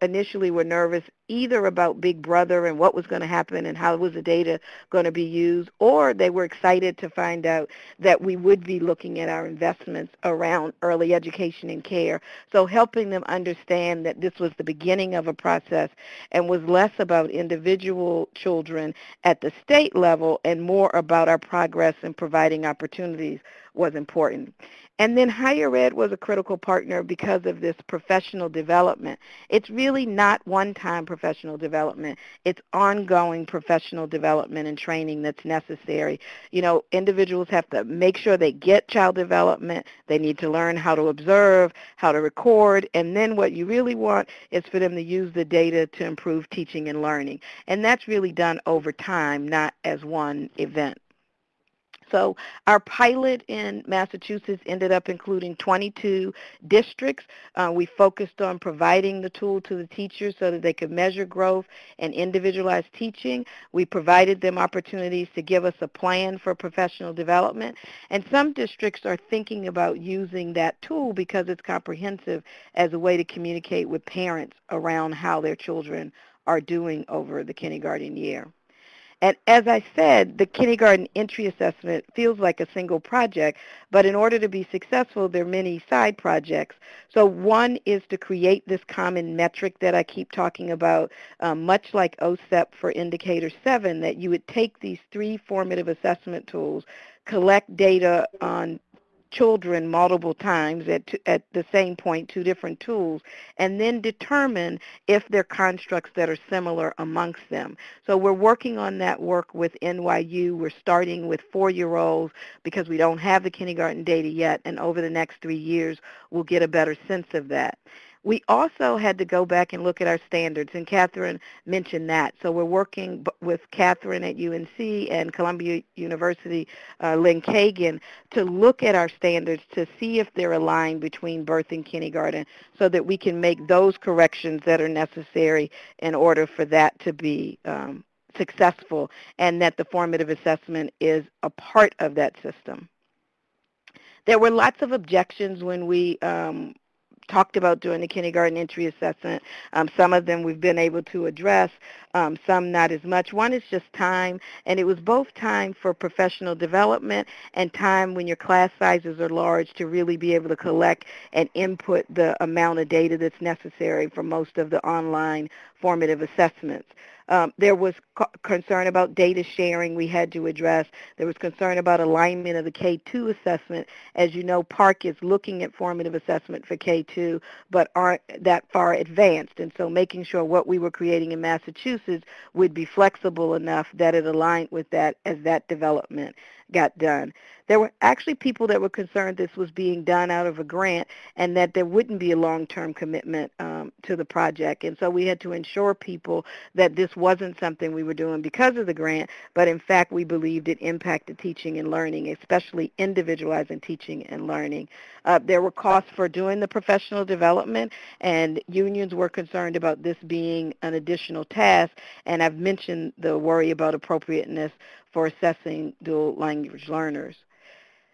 initially were nervous either about Big Brother and what was going to happen and how was the data going to be used, or they were excited to find out that we would be looking at our investments around early education and care. So helping them understand that this was the beginning of a process and was less about individual children at the state level and more about our progress in providing opportunities was important. And then higher ed was a critical partner because of this professional development. It's really not one-time professional development. It's ongoing professional development and training that's necessary. Individuals have to make sure they get child development. They need to learn how to observe, how to record, and then what you really want is for them to use the data to improve teaching and learning. And that's really done over time, not as one event. So our pilot in Massachusetts ended up including 22 districts. We focused on providing the tool to the teachers so that they could measure growth and individualize teaching. We provided them opportunities to give us a plan for professional development. And some districts are thinking about using that tool because it's comprehensive as a way to communicate with parents around how their children are doing over the kindergarten year. And as I said, the kindergarten entry assessment feels like a single project, but in order to be successful, there are many side projects. So one is to create this common metric that I keep talking about, much like OSEP for Indicator 7, that you would take these 3 formative assessment tools, collect data on children multiple times at the same point, 2 different tools, and then determine if there are constructs that are similar amongst them. So we're working on that work with NYU. We're starting with 4-year-olds because we don't have the kindergarten data yet, and over the next 3 years, we'll get a better sense of that. We also had to go back and look at our standards, and Catherine mentioned that. So we're working with Catherine at UNC and Columbia University, Lynn Kagan, to look at our standards to see if they're aligned between birth and kindergarten so that we can make those corrections that are necessary in order for that to be successful, and that the formative assessment is a part of that system. There were lots of objections when we talked about doing the kindergarten entry assessment. Some of them we've been able to address, some not as much. One is just time, and it was both time for professional development and time when your class sizes are large to really be able to collect and input the amount of data that's necessary for most of the online formative assessments. There was concern about data sharing we had to address. There was concern about alignment of the K-2 assessment. As you know, PARC is looking at formative assessment for K-2, but aren't that far advanced. And so making sure what we were creating in Massachusetts would be flexible enough that it aligned with that as that development got done. There were actually people that were concerned this was being done out of a grant and that there wouldn't be a long-term commitment to the project. And so we had to ensure people that this wasn't something we were doing because of the grant, but in fact we believed it impacted teaching and learning, especially individualizing teaching and learning. There were costs for doing the professional development, and unions were concerned about this being an additional task, and I've mentioned the worry about appropriateness for assessing dual language learners.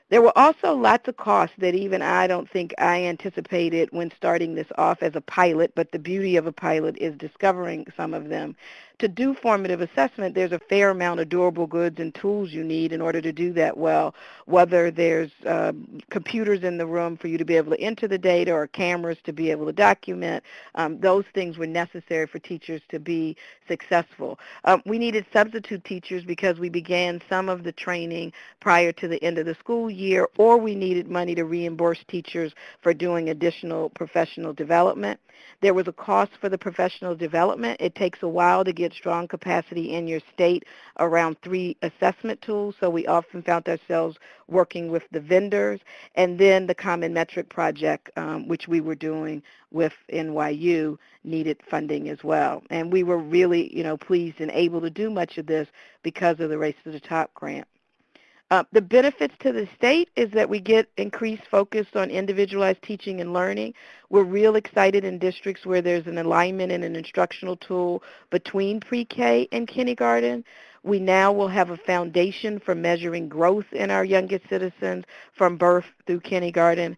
There were also lots of costs that even I don't think I anticipated when starting this off as a pilot, but the beauty of a pilot is discovering some of them. To do formative assessment, there's a fair amount of durable goods and tools you need in order to do that well, whether there's computers in the room for you to be able to enter the data or cameras to be able to document. Those things were necessary for teachers to be successful. We needed substitute teachers because we began some of the training prior to the end of the school year, or we needed money to reimburse teachers for doing additional professional development. There was a cost for the professional development. It takes a while to get strong capacity in your state around 3 assessment tools, so we often found ourselves working with the vendors. And then the Common Metric Project, which we were doing with NYU, needed funding as well. And we were really, pleased and able to do much of this because of the Race to the Top grant. The benefits to the state is that we get increased focus on individualized teaching and learning. We're real excited in districts where there's an alignment and an instructional tool between pre-K and kindergarten. We now will have a foundation for measuring growth in our youngest citizens from birth through kindergarten.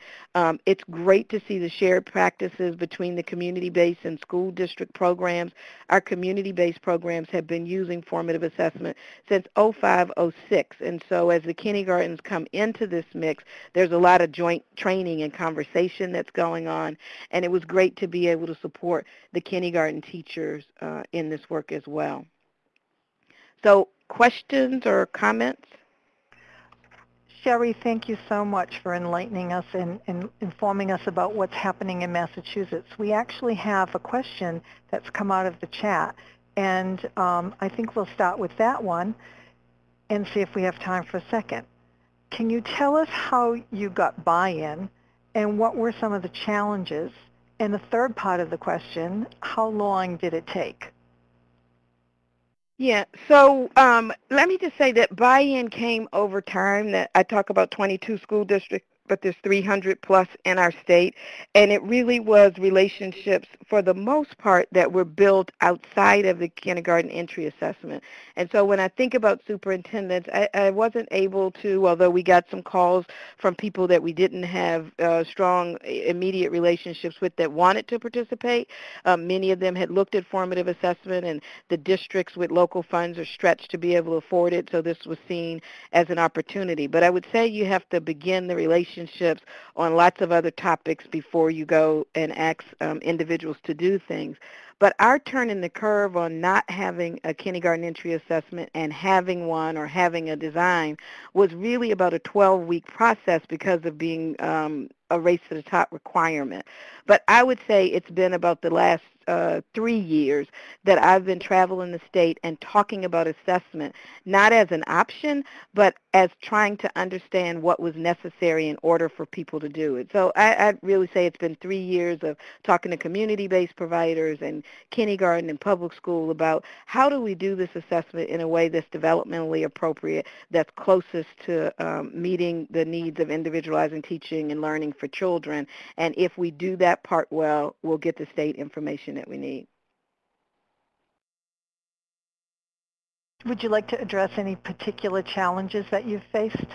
It's great to see the shared practices between the community-based and school district programs. Our community-based programs have been using formative assessment since 05-06, and so as the kindergartens come into this mix, there's a lot of joint training and conversation that's going on, and it was great to be able to support the kindergarten teachers in this work as well. So questions or comments? Sherry, thank you so much for enlightening us and informing us about what's happening in Massachusetts. We actually have a question that's come out of the chat, and I think we'll start with that one and see if we have time for a second. Can you tell us how you got buy-in and what were some of the challenges? And the third part of the question, how long did it take? Yeah, so let me just say that buy-in came over time. That I talk about 22 school districts but there's 300 plus in our state. And it really was relationships, for the most part, that were built outside of the kindergarten entry assessment. And so when I think about superintendents, I wasn't able to, although we got some calls from people that we didn't have strong immediate relationships with that wanted to participate. Many of them had looked at formative assessment, and the districts with local funds are stretched to be able to afford it, so this was seen as an opportunity. But I would say you have to begin the relationships on lots of other topics before you go and ask individuals to do things. But our turn in the curve on not having a kindergarten entry assessment and having one or having a design was really about a 12-week process because of being a race to the top requirement. But I would say it's been about the last 3 years that I've been traveling the state and talking about assessment, not as an option, but as trying to understand what was necessary in order for people to do it. So I'd really say it's been 3 years of talking to community-based providers and kindergarten and public school about how do we do this assessment in a way that's developmentally appropriate, that's closest to meeting the needs of individualizing teaching and learning for children. And if we do that part well, we'll get the state information that we need. Would you like to address any particular challenges that you've faced?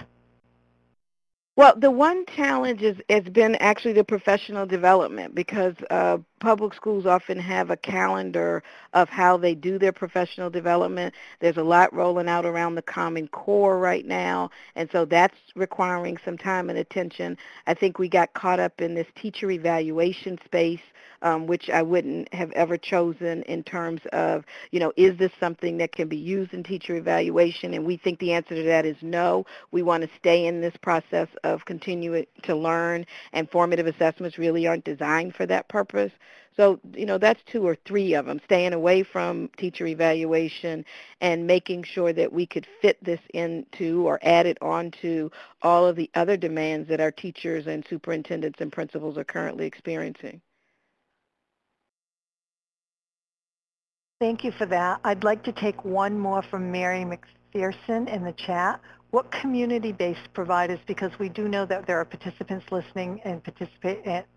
Well, the one challenge has been actually the professional development, because public schools often have a calendar of how they do their professional development. There's a lot rolling out around the Common Core right now, and so that's requiring some time and attention. I think we got caught up in this teacher evaluation space, which I wouldn't have ever chosen in terms of, is this something that can be used in teacher evaluation? And we think the answer to that is no. We want to stay in this process of continuing to learn, and formative assessments really aren't designed for that purpose. So, that's 2 or 3 of them, staying away from teacher evaluation and making sure that we could fit this into or add it onto all of the other demands that our teachers and superintendents and principals are currently experiencing. Thank you for that. I'd like to take one more from Mary McPherson in the chat. What community-based providers, because we do know that there are participants listening and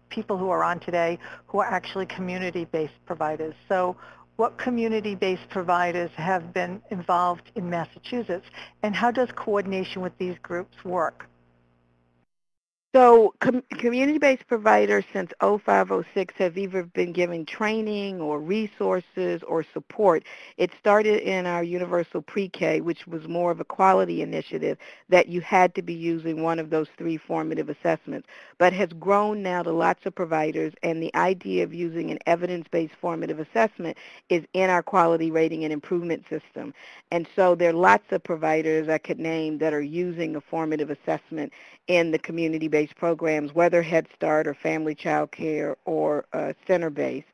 people who are on today who are actually community-based providers. So what community-based providers have been involved in Massachusetts, and how does coordination with these groups work? So community-based providers since 05-06 have either been giving training or resources or support. It started in our universal pre-K, which was more of a quality initiative that you had to be using one of those 3 formative assessments, but has grown now to lots of providers, and the idea of using an evidence-based formative assessment is in our quality rating and improvement system. And so there are lots of providers I could name that are using a formative assessment in the community-based programs, whether Head Start or Family Child Care or center-based.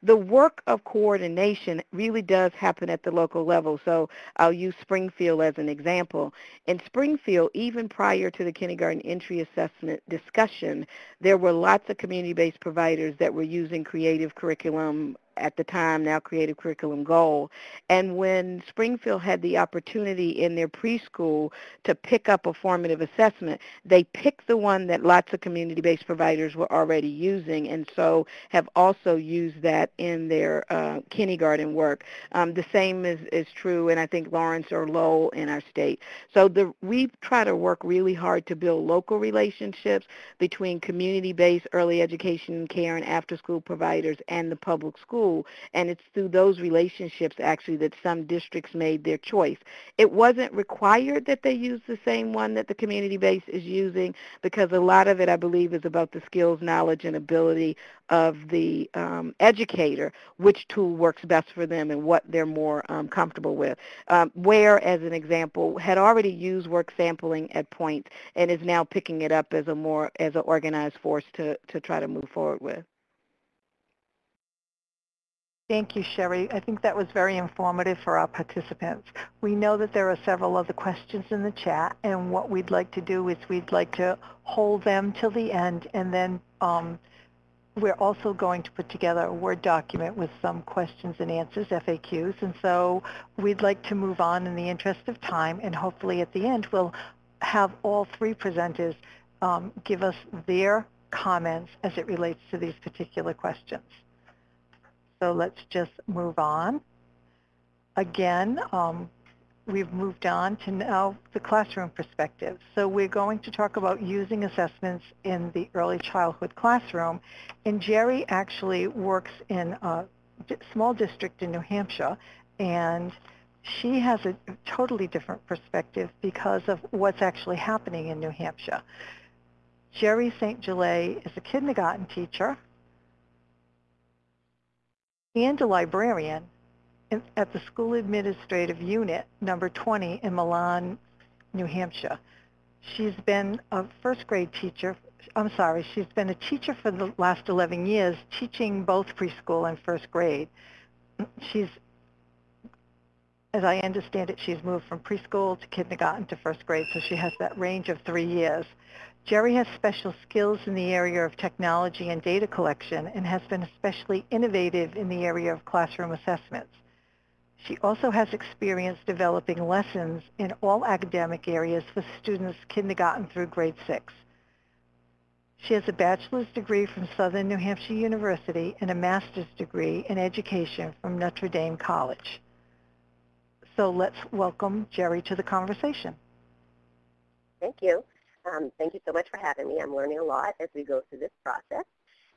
The work of coordination really does happen at the local level. So I'll use Springfield as an example. In Springfield, even prior to the kindergarten entry assessment discussion, there were lots of community-based providers that were using creative curriculum at the time, now Creative Curriculum Goal. And when Springfield had the opportunity in their preschool to pick up a formative assessment, they picked the one that lots of community-based providers were already using, and so have also used that in their kindergarten work. The same is true, and I think Lawrence or Lowell in our state. So we try to work really hard to build local relationships between community-based early education, care, and after-school providers and the public school. And it's through those relationships, actually, that some districts made their choice. It wasn't required that they use the same one that the community base is using, because a lot of it, I believe, is about the skills, knowledge, and ability of the educator, which tool works best for them and what they're more comfortable with. Where, as an example, had already used work sampling at points and is now picking it up as an organized force to try to move forward with. Thank you, Sherry. I think that was very informative for our participants. We know that there are several other questions in the chat, and what we'd like to do is we'd like to hold them till the end, and then we're also going to put together a Word document with some questions and answers, FAQs, and so we'd like to move on in the interest of time, and hopefully at the end we'll have all 3 presenters give us their comments as it relates to these particular questions. So let's just move on. Again, we've moved on to now the classroom perspective. So we're going to talk about using assessments in the early childhood classroom. And Jerry actually works in a small district in New Hampshire, and she has a totally different perspective because of what's actually happening in New Hampshire. Jerry St. Gelais is a kindergarten teacher and a librarian at the School Administrative Unit number 20 in Milan, New Hampshire. She's been a first grade teacher, she's been a teacher for the last 11 years, teaching both preschool and first grade. She's, as I understand it, she's moved from preschool to kindergarten to first grade, so she has that range of 3 years. Jerry has special skills in the area of technology and data collection and has been especially innovative in the area of classroom assessments. She also has experience developing lessons in all academic areas for students kindergarten through grade 6. She has a bachelor's degree from Southern New Hampshire University and a master's degree in education from Notre Dame College. So let's welcome Jerry to the conversation. Thank you. Thank you so much for having me. I'm learning a lot as we go through this process.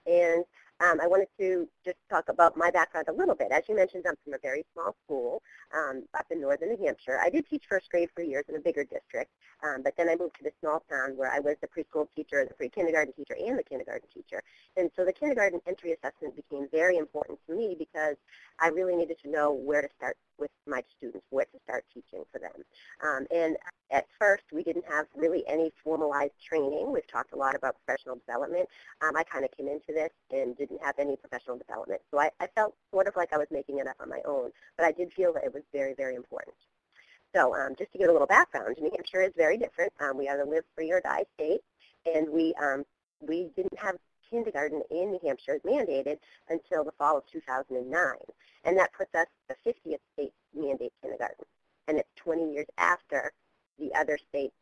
And I wanted to just talk about my background a little bit. As you mentioned, I'm from a very small school up in northern New Hampshire. I did teach first grade for years in a bigger district, but then I moved to this small town where I was the preschool teacher, the pre-kindergarten teacher, and the kindergarten teacher. And so the kindergarten entry assessment became very important to me because I really needed to know where to start with my students, where to start teaching for them. And at first, we didn't have really any formalized training. We've talked a lot about professional development. I kind of came into this and didn't have any professional development. So I felt sort of like I was making it up on my own, but I did feel that it was very, very important. So just to give a little background, New Hampshire is very different. We are the live free or die state, and we didn't have kindergarten in New Hampshire as mandated until the fall of 2009. And that puts us the 50th state mandate kindergarten. And it's 20 years after the other states,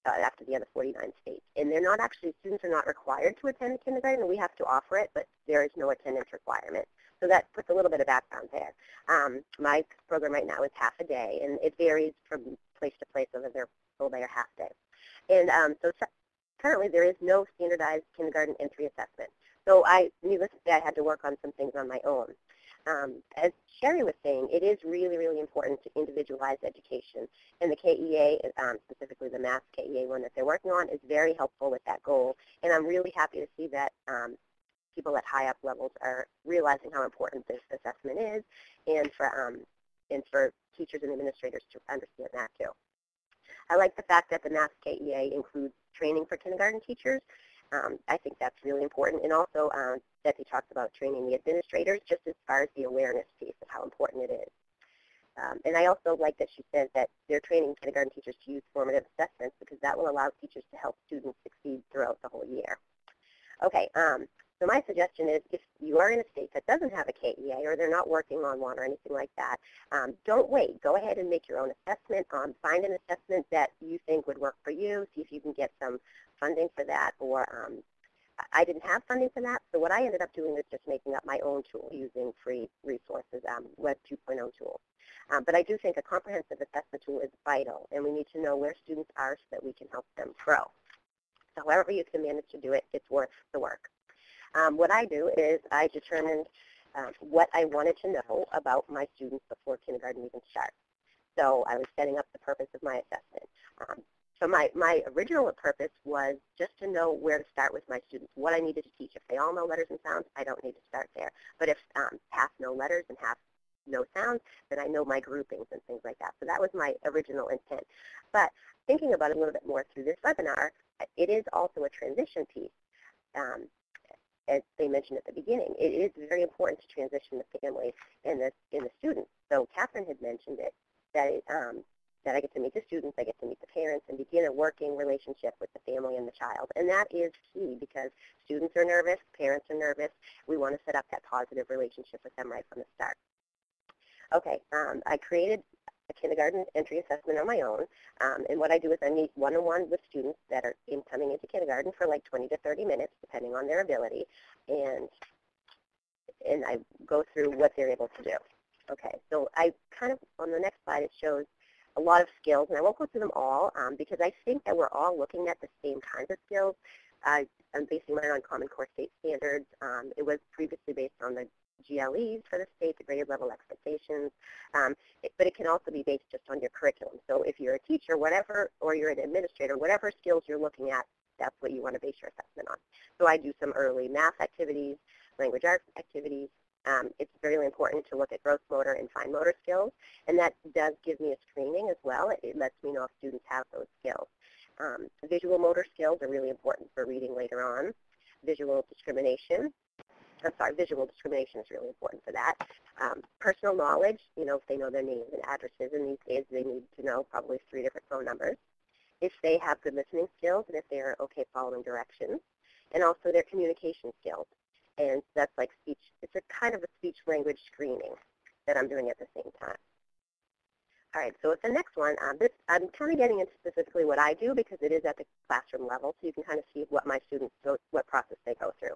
after the other 49 states. And they're not actually, students are not required to attend kindergarten, and we have to offer it, but there is no attendance requirement. So that puts a little bit of background there. My program right now is half a day, and it varies from place to place whether they're full day or half day. And so currently there is no standardized kindergarten entry assessment. So needless to say, I had to work on some things on my own. As Sherry was saying, it is really, really important to individualize education. And the KEA, specifically the math KEA one that they're working on, is very helpful with that goal. And I'm really happy to see that people at high up levels are realizing how important this assessment is, and for teachers and administrators to understand that too. I like the fact that the math KEA includes training for kindergarten teachers. I think that's really important. And also, Betsy talks about training the administrators just as far as the awareness piece of how important it is. And I also like that she says that they're training kindergarten teachers to use formative assessments because that will allow teachers to help students succeed throughout the whole year. Okay, so my suggestion is if you are in a state that doesn't have a KEA or they're not working on one or anything like that, don't wait. Go ahead and make your own assessment. Find an assessment that you think would work for you. See if you can get some funding for that. Or I didn't have funding for that, so what I ended up doing was just making up my own tool using free resources, Web 2.0 tools. But I do think a comprehensive assessment tool is vital, and we need to know where students are so that we can help them grow. So however you can manage to do it, it's worth the work. What I do is I determined what I wanted to know about my students before kindergarten even starts. So I was setting up the purpose of my assessment. So my original purpose was just to know where to start with my students, what I needed to teach. If they all know letters and sounds, I don't need to start there. But if half know letters and half know sounds, then I know my groupings and things like that. So that was my original intent. But thinking about it a little bit more through this webinar, it is also a transition piece. As they mentioned at the beginning, it is very important to transition the family and the students. So Catherine had mentioned it, that I get to meet the students, I get to meet the parents, and begin a working relationship with the family and the child. And that is key because students are nervous, parents are nervous. We want to set up that positive relationship with them right from the start. Okay, I created a kindergarten entry assessment on my own. And what I do is I meet one-on-one with students that are coming into kindergarten for like 20 to 30 minutes, depending on their ability. And I go through what they're able to do. Okay, so I kind of, on the next slide, it shows a lot of skills, and I won't go through them all because I think that we're all looking at the same kinds of skills. I'm basing mine on Common Core State Standards. It was previously based on the GLEs for the state, the grade level expectations, but it can also be based just on your curriculum. So if you're a teacher, whatever, or you're an administrator, whatever skills you're looking at, that's what you want to base your assessment on. So I do some early math activities, language arts activities. It's really important to look at gross motor and fine motor skills, and that does give me a screening as well. It lets me know if students have those skills. Visual motor skills are really important for reading later on. Visual discrimination is really important for that. Personal knowledge, if they know their names and addresses, and these days they need to know probably 3 different phone numbers. If they have good listening skills and if they're okay following directions, and also their communication skills. And that's like speech, it's a kind of a speech language screening that I'm doing at the same time. All right, so with the next one, I'm kind of getting into specifically what I do because it is at the classroom level, so you can kind of see what my students what process they go through.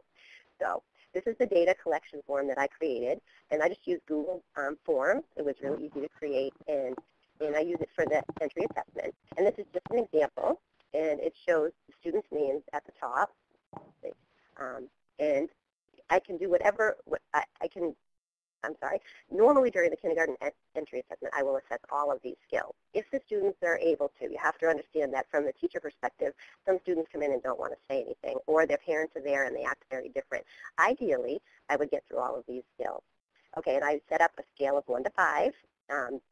So this is the data collection form that I created, and I just used Google Forms. It was really easy to create, and I use it for the entry assessment. And this is just an example, and it shows the students' names at the top. And I can do whatever normally during the kindergarten entry assessment, I will assess all of these skills. If the students are able to, you have to understand that from the teacher perspective, some students come in and don't want to say anything, or their parents are there and they act very different. Ideally, I would get through all of these skills. Okay, and I set up a scale of 1 to 5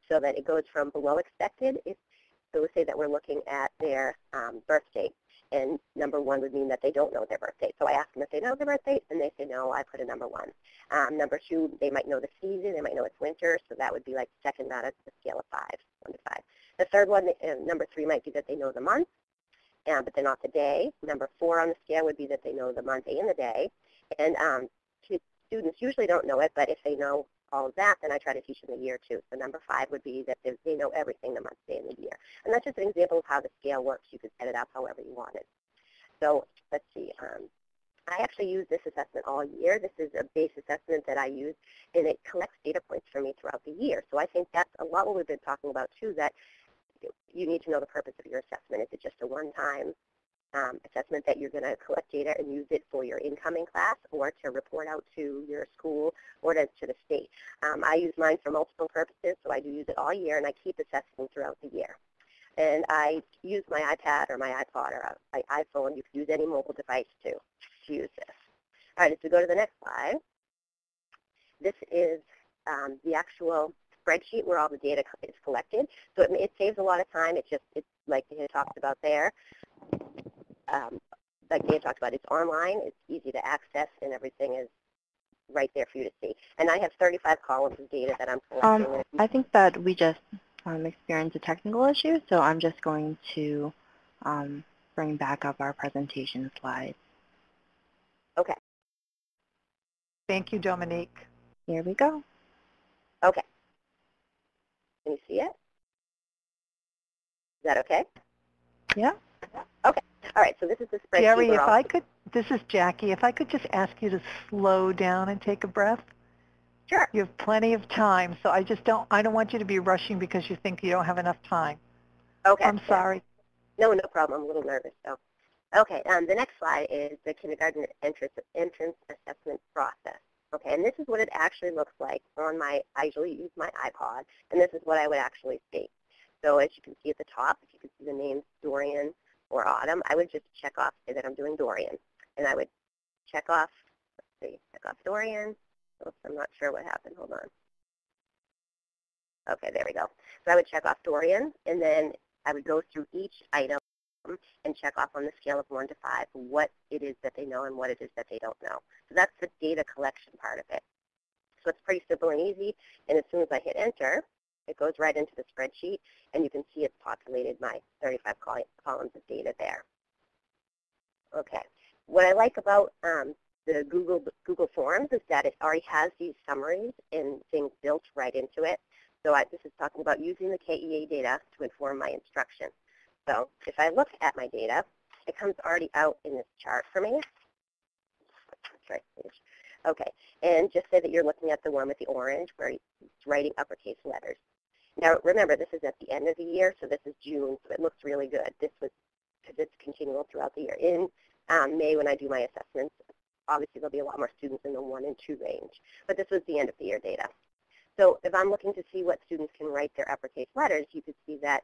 so that it goes from below expected. So we say that we're looking at their birth date. And number 1 would mean that they don't know their birth date. So I ask them if they know their birth date, and they say no, I put a number 1. Number 2, they might know the season, they might know it's winter, so that would be like second out of the scale of 5, 1 to 5. The third one, number 3 might be that they know the month, but they're not the day. Number 4 on the scale would be that they know the month and the day. And students usually don't know it, but if they know all of that, then I try to teach them the year too. So number 5 would be that they know everything, the month, day, and the year. And that's just an example of how the scale works. You can set it up however you want it. So let's see. I actually use this assessment all year. This is a base assessment that I use, and it collects data points for me throughout the year. So I think that's a lot what we've been talking about too, that you need to know the purpose of your assessment. Is it just a one-time assessment that you're going to collect data and use it for your incoming class or to report out to your school or to the state? I use mine for multiple purposes, so I do use it all year, and I keep assessing throughout the year. And I use my iPad or my iPod or my iPhone. You can use any mobile device to use this. All right, as we go to the next slide, this is the actual spreadsheet where all the data is collected. So it saves a lot of time. It's like Dana talked about there. Like Dana talked about, it's online, it's easy to access, and everything is right there for you to see. And I have 35 columns of data that I'm collecting. I think that we just experienced a technical issue, so I'm just going to bring back up our presentation slides. Okay. Thank you, Dominique. Here we go. Okay. Can you see it? Is that okay? Yeah. Okay. All right, so this is the spreadsheet. Jerry, this is Jackie. If I could just ask you to slow down and take a breath. Sure. You have plenty of time, so I don't want you to be rushing because you think you don't have enough time. Okay. I'm sorry. No problem. I'm a little nervous, so. Okay, the next slide is the kindergarten entrance assessment process. Okay, and this is what it actually looks like on I usually use my iPod, and this is what I would actually see. So as you can see at the top, if you can see the names Dorian or Autumn, I would just check off, say that I'm doing Dorian. And I would check off, check off Dorian. Oops, I'm not sure what happened. Hold on. Okay, there we go. So I would check off Dorian, and then I would go through each item and check off on the scale of 1 to 5 what it is that they know and what it is that they don't know. So that's the data collection part of it. So it's pretty simple and easy, and as soon as I hit enter, it goes right into the spreadsheet, and you can see it's populated my 35 columns of data there. Okay. What I like about the Google Forms is that it already has these summaries and things built right into it. So this is talking about using the KEA data to inform my instruction. So if I look at my data, it comes already out in this chart for me. Right page. Okay, and just say that you're looking at the one with the orange where it's writing uppercase letters. Now remember, this is at the end of the year, so this is June, so it looks really good. This was, because it's continual throughout the year. In May, when I do my assessments, obviously there'll be a lot more students in the 1 and 2 range, but this was the end of the year data. So if I'm looking to see what students can write their uppercase letters, you could see that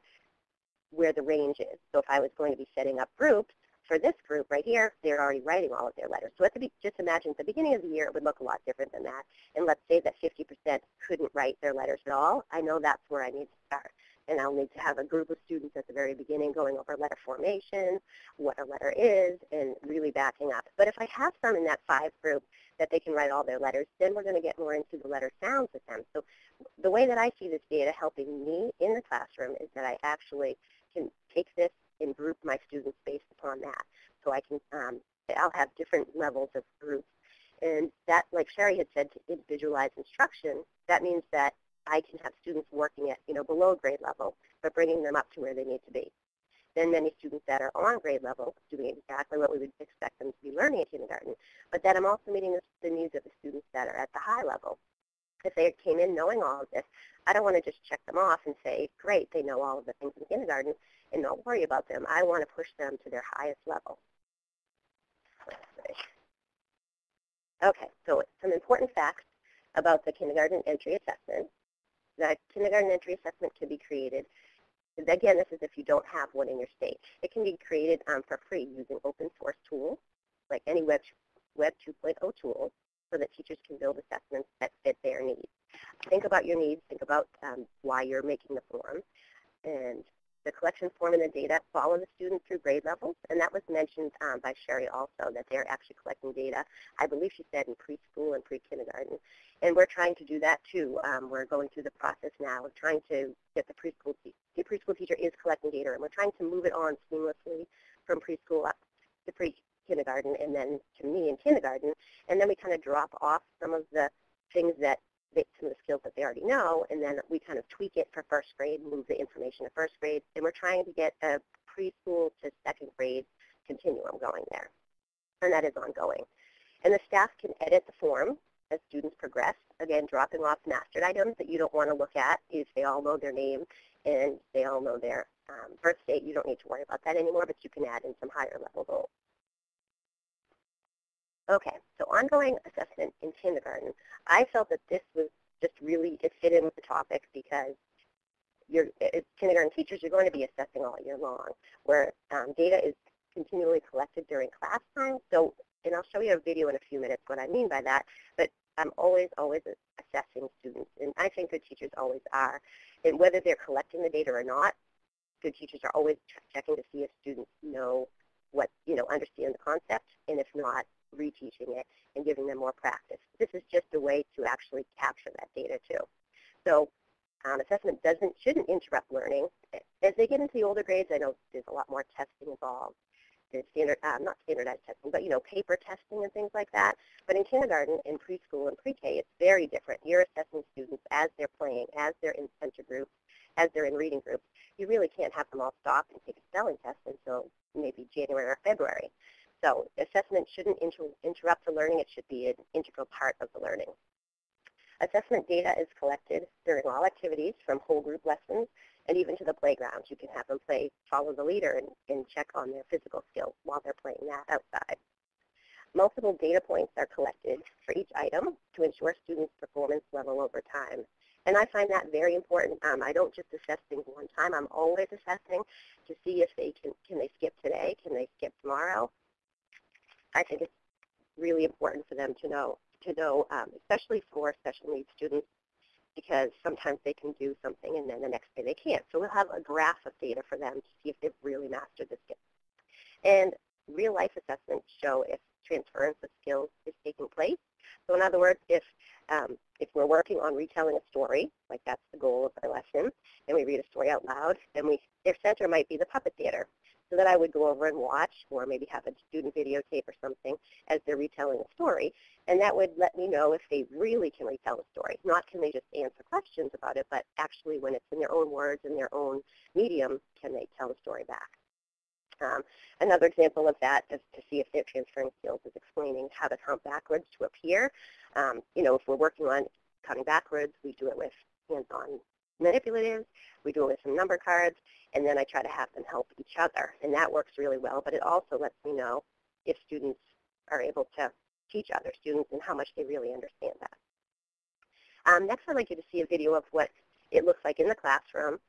where the range is. So if I was going to be setting up groups, for this group right here, they're already writing all of their letters. So at just imagine at the beginning of the year, it would look a lot different than that. And let's say that 50% couldn't write their letters at all. I know that's where I need to start. And I'll need to have a group of students at the very beginning going over letter formation, what a letter is, and really backing up. But if I have some in that 5 group that they can write all their letters, then we're going to get more into the letter sounds with them. So the way that I see this data helping me in the classroom is that I actually can take this and group my students based upon that. So I can, I'll have different levels of groups. And that, like Sherry had said, to individualize instruction, that means that I can have students working at, below grade level, but bringing them up to where they need to be. Then many students that are on grade level doing exactly what we would expect them to be learning in kindergarten. But then I'm also meeting the needs of the students that are at the high level. If they came in knowing all of this, I don't want to just check them off and say, great, they know all of the things in kindergarten, and not worry about them. I want to push them to their highest level. Okay, so some important facts about the kindergarten entry assessment. The kindergarten entry assessment can be created. Again, this is if you don't have one in your state. It can be created for free using open source tools, like any Web 2.0 tools, so that teachers can build assessments that fit their needs. Think about your needs. Think about why you're making the form. And the collection form and the data follow the student through grade levels. And that was mentioned by Sherry also, that they're actually collecting data, I believe she said, in preschool and pre-kindergarten. And we're trying to do that too. We're going through the process now of trying to get the preschool teacher is collecting data, and we're trying to move it on seamlessly from preschool up to pre-kindergarten and then to me in kindergarten. And then we kind of drop off some of the things that some of the skills that they already know, and then we kind of tweak it for first grade, move the information to first grade, and we're trying to get a preschool to second grade continuum going there, and that is ongoing. And the staff can edit the form as students progress, again, dropping off mastered items that you don't want to look at if they all know their name and they all know their birth date. You don't need to worry about that anymore, but you can add in some higher level goals. Okay, so ongoing assessment in kindergarten. I felt that this was just really, it fit in with the topic because as kindergarten teachers, you're going to be assessing all year long, where data is continually collected during class time. So, and I'll show you a video in a few minutes what I mean by that, but I'm always assessing students, and I think good teachers always are. And whether they're collecting the data or not, good teachers are always checking to see if students know what, understand the concept, and if not, reteaching it and giving them more practice. This is just a way to actually capture that data too. So assessment shouldn't interrupt learning. As they get into the older grades, I know there's a lot more testing involved. There's not standardized testing, but paper testing and things like that. But in kindergarten, in preschool, and pre-K, it's very different. You're assessing students as they're playing, as they're in center groups, as they're in reading groups. You really can't have them all stop and take a spelling test until maybe January or February. So assessment shouldn't interrupt the learning. It should be an integral part of the learning. Assessment data is collected during all activities, from whole group lessons and even to the playground. You can have them follow the leader and check on their physical skills while they're playing that outside. Multiple data points are collected for each item to ensure students' performance level over time. And I find that very important. I don't just assess things one time. I'm always assessing to see if they can they skip today, can they skip tomorrow. I think it's really important for them to know, especially for special needs students, because sometimes they can do something and then the next day they can't. So we'll have a graph of data for them to see if they've really mastered the skills. And real-life assessments show if transference of skills is taking place. So in other words, if we're working on retelling a story, like that's the goal of our lesson, and we read a story out loud, then their center might be the puppet theater. so that I would go over and watch, or maybe have a student videotape or something as they're retelling a story, and that would let me know if they really can retell a story. Not can they just answer questions about it, but actually when it's in their own words, in their own medium, can they tell the story back. Another example of that, just to see if they're transferring skills, is explaining how to count backwards to appear. If we're working on counting backwards, we do it with hands-on manipulatives, we do it with some number cards, and then I try to have them help each other. And that works really well, but it also lets me know if students are able to teach other students and how much they really understand that. Next, I'd like you to see a video of what it looks like in the classroom.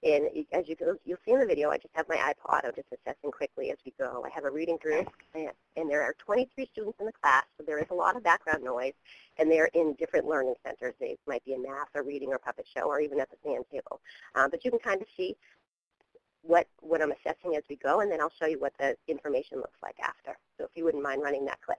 And as you'll see in the video, I just have my iPod. I'm just assessing quickly as we go. I have a reading group, and there are 23 students in the class, so there is a lot of background noise, and they're in different learning centers. They might be in math or reading or puppet show or even at the sand table. But you can kind of see what I'm assessing as we go, and then I'll show you what the information looks like after. So if you wouldn't mind running that clip.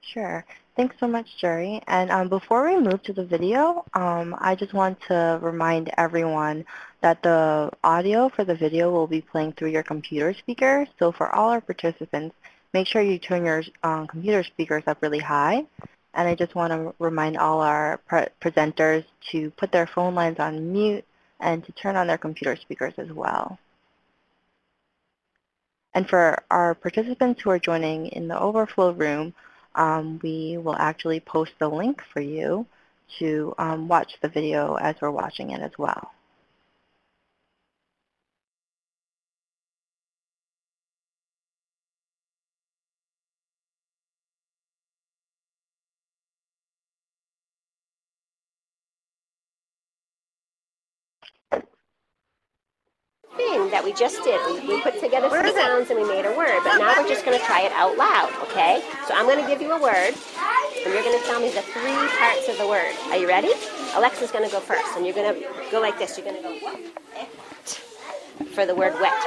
Sure. Thanks so much, Jerry. And before we move to the video, I just want to remind everyone that the audio for the video will be playing through your computer speaker. So for all our participants, make sure you turn your computer speakers up really high. And I just want to remind all our presenters to put their phone lines on mute and to turn on their computer speakers as well. And for our participants who are joining in the overflow room, we will actually post the link for you to watch the video as we're watching it as well. Thing that we just did. We put together some sounds and we made a word, but now we're just going to try it out loud, okay? So I'm going to give you a word, and you're going to tell me the 3 parts of the word. Are you ready? Alexa's going to go first, and you're going to go like this. You're going to go wet for the word wet.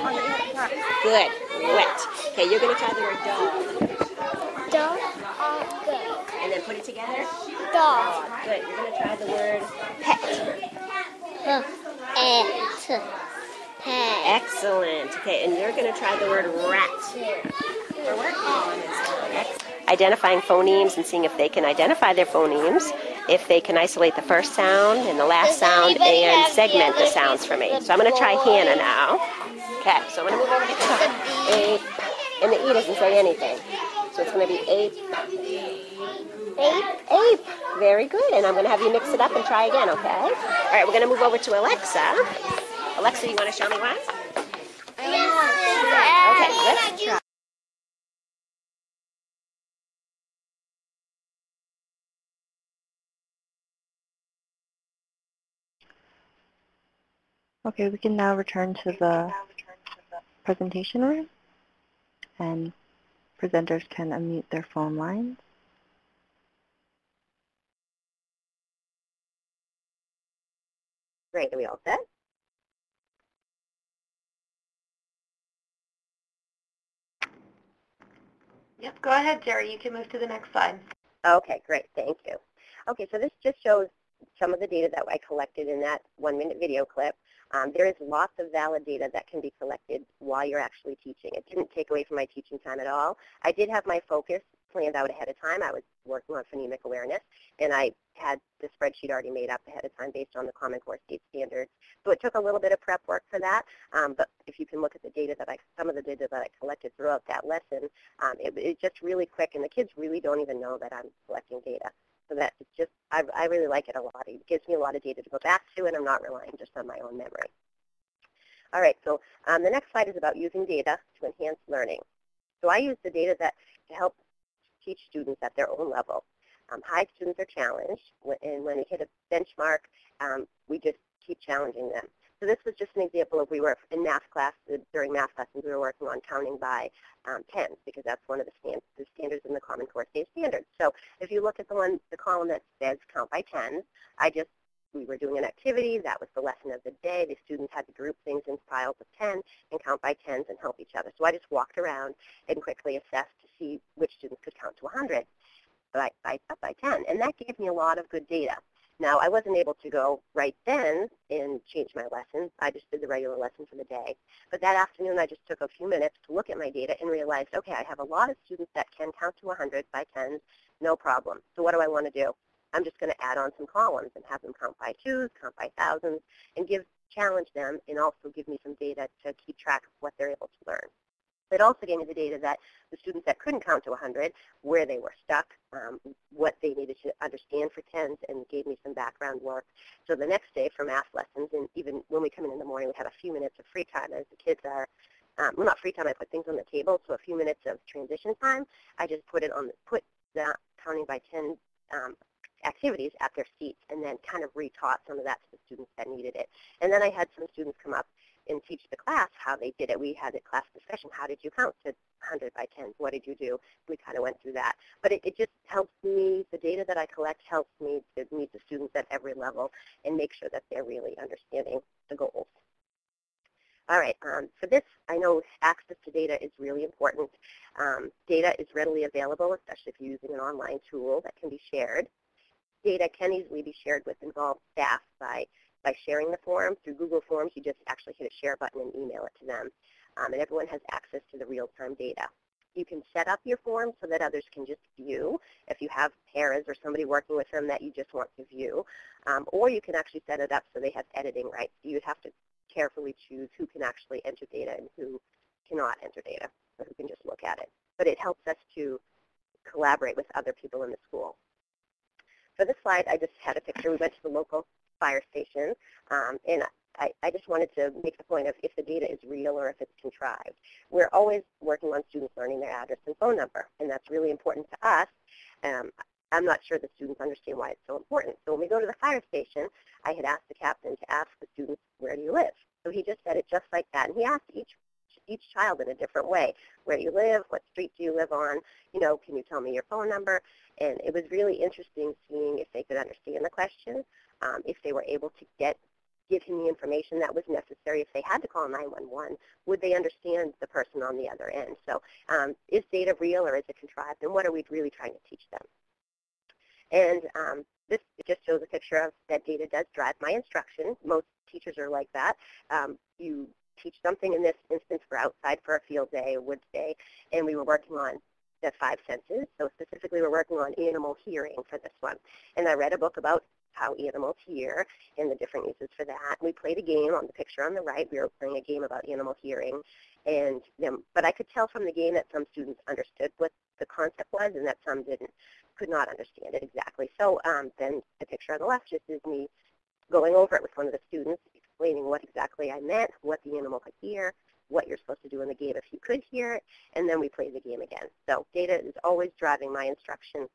Good, wet. Okay, you're going to try the word dog. Dog. Good. And then put it together. Dog. Good. You're going to try the word pet. Excellent. Okay, and you're going to try the word rat. We're working on this. Identifying phonemes and seeing if they can identify their phonemes, if they can isolate the first sound and the last sound and segment the sounds for me. So I'm going to try Hannah now. Okay, so I'm going to move over to ape, and the E doesn't say anything. So it's going to be ape. Ape. Ape. Very good. And I'm going to have you mix it up and try again, okay? All right, we're going to move over to Alexa. Alexa, you want to show me one? Okay, let's try. Okay, we can now return to the presentation room, and presenters can unmute their phone lines. Great, are we all set? Yep, go ahead, Jerry. You can move to the next slide. Okay, great, thank you. Okay, so this just shows some of the data that I collected in that 1-minute video clip. There is lots of valid data that can be collected while you're actually teaching. It didn't take away from my teaching time at all. I did have my focus planned out ahead of time. I was working on phonemic awareness, and I had the spreadsheet already made up ahead of time based on the Common Core state standards. So it took a little bit of prep work for that, but if you can look at the data that some of the data that I collected throughout that lesson, it's just really quick, and the kids really don't even know that I'm collecting data. So that it's just, I really like it a lot. It gives me a lot of data to go back to, and I'm not relying just on my own memory. All right, so the next slide is about using data to enhance learning. So I use the data to help teach students at their own level. High students are challenged, and when we hit a benchmark, we just keep challenging them. So this was just an example of we were in math class, during math lessons, we were working on counting by tens, because that's one of the standards in the Common Core state standards. So if you look at the column that says count by tens, we were doing an activity, that was the lesson of the day. The students had to group things in piles of 10 and count by tens and help each other. So I just walked around and quickly assessed to see which students could count to 100 by 10, and that gave me a lot of good data. Now, I wasn't able to go right then and change my lessons. I just did the regular lesson for the day. But that afternoon, I just took a few minutes to look at my data and realized, okay, I have a lot of students that can count to 100 by tens, no problem. So what do I want to do? I'm just going to add on some columns and have them count by twos, count by thousands, and challenge them and also give me some data to keep track of what they're able to learn. It also gave me the data that the students that couldn't count to 100, where they were stuck, what they needed to understand for tens, and gave me some background work. So the next day for math lessons, and even when we come in the morning, we have a few minutes of free time as the kids are, well, not free time, I put things on the table, so a few minutes of transition time, I just put the counting by 10 activities at their seats and then kind of retaught some of that to the students that needed it. And then I had some students come up and teach the class how they did it. We had a class discussion. How did you count to 100 by 10? What did you do? We kind of went through that. But it just helps me, the data that I collect helps me to meet the students at every level and make sure that they're really understanding the goals. All right, for this, I know access to data is really important. Data is readily available, especially if you're using an online tool that can be shared. Data can easily be shared with involved staff by sharing the form. Through Google Forms, you just actually hit a share button and email it to them. And everyone has access to the real-time data. You can set up your form so that others can just view if you have paras or somebody working with them that you just want to view. Or you can actually set it up so they have editing rights. You'd have to carefully choose who can actually enter data and who cannot enter data, or who can just look at it. But it helps us to collaborate with other people in the school. For this slide, I just had a picture. We went to the local fire station, and I just wanted to make the point of if the data is real or if it's contrived. We're always working on students learning their address and phone number, and that's really important to us. I'm not sure the students understand why it's so important. So when we go to the fire station, I had asked the captain to ask the students, where do you live? So he just said it just like that, and he asked each child in a different way. Where do you live? What street do you live on? You know, can you tell me your phone number? And it was really interesting seeing if they could understand the question, if they were able to give him the information that was necessary. If they had to call 911, would they understand the person on the other end? So is data real or is it contrived? And what are we really trying to teach them? And this just shows a picture of that data does drive my instruction. Most teachers are like that. You teach something in this instance for outside for a field day, a woods day, and we were working on the 5 senses. So specifically we're working on animal hearing for this one. And I read a book about how animals hear and the different uses for that. We played a game on the picture on the right. We were playing a game about animal hearing. But I could tell from the game that some students understood what the concept was and that some could not understand it exactly. So then the picture on the left just is me going over it with one of the students, explaining what exactly I meant, what the animal could hear, what you're supposed to do in the game if you could hear it, and then we play the game again. So data is always driving my instruction.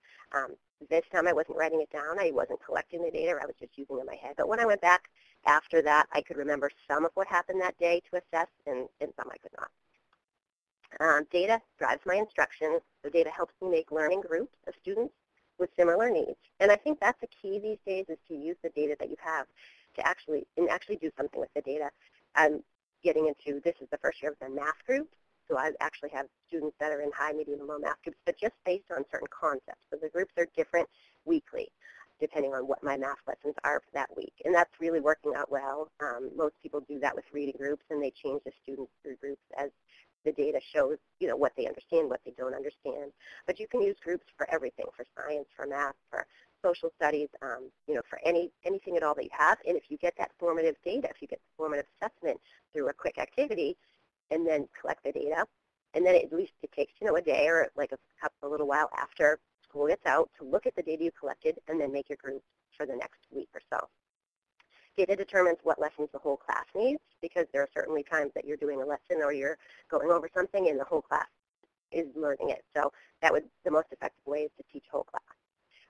This time I wasn't writing it down. I wasn't collecting the data. I was just using it in my head. But when I went back after that, I could remember some of what happened that day to assess, and some I could not. Data drives my instruction. So data helps me make learning groups of students with similar needs. And I think that's the key these days, is to use the data that you have to actually do something with the data. I'm getting into, this is the first year of the math group. So I actually have students that are in high, medium, and low math groups, but just based on certain concepts. So the groups are different weekly, depending on what my math lessons are for that week. And that's really working out well. Most people do that with reading groups, and they change the students through groups as the data shows, what they understand, what they don't understand. But you can use groups for everything, for science, for math, for social studies, for anything at all that you have. And if you get that formative data, if you get the formative assessment through a quick activity, and then collect the data, and then at least it takes, a day or like a little while after school gets out to look at the data you collected and then make your groups for the next week or so. Data determines what lessons the whole class needs, because there are certainly times that you're doing a lesson or you're going over something and the whole class is learning it. So the most effective way is to teach whole class.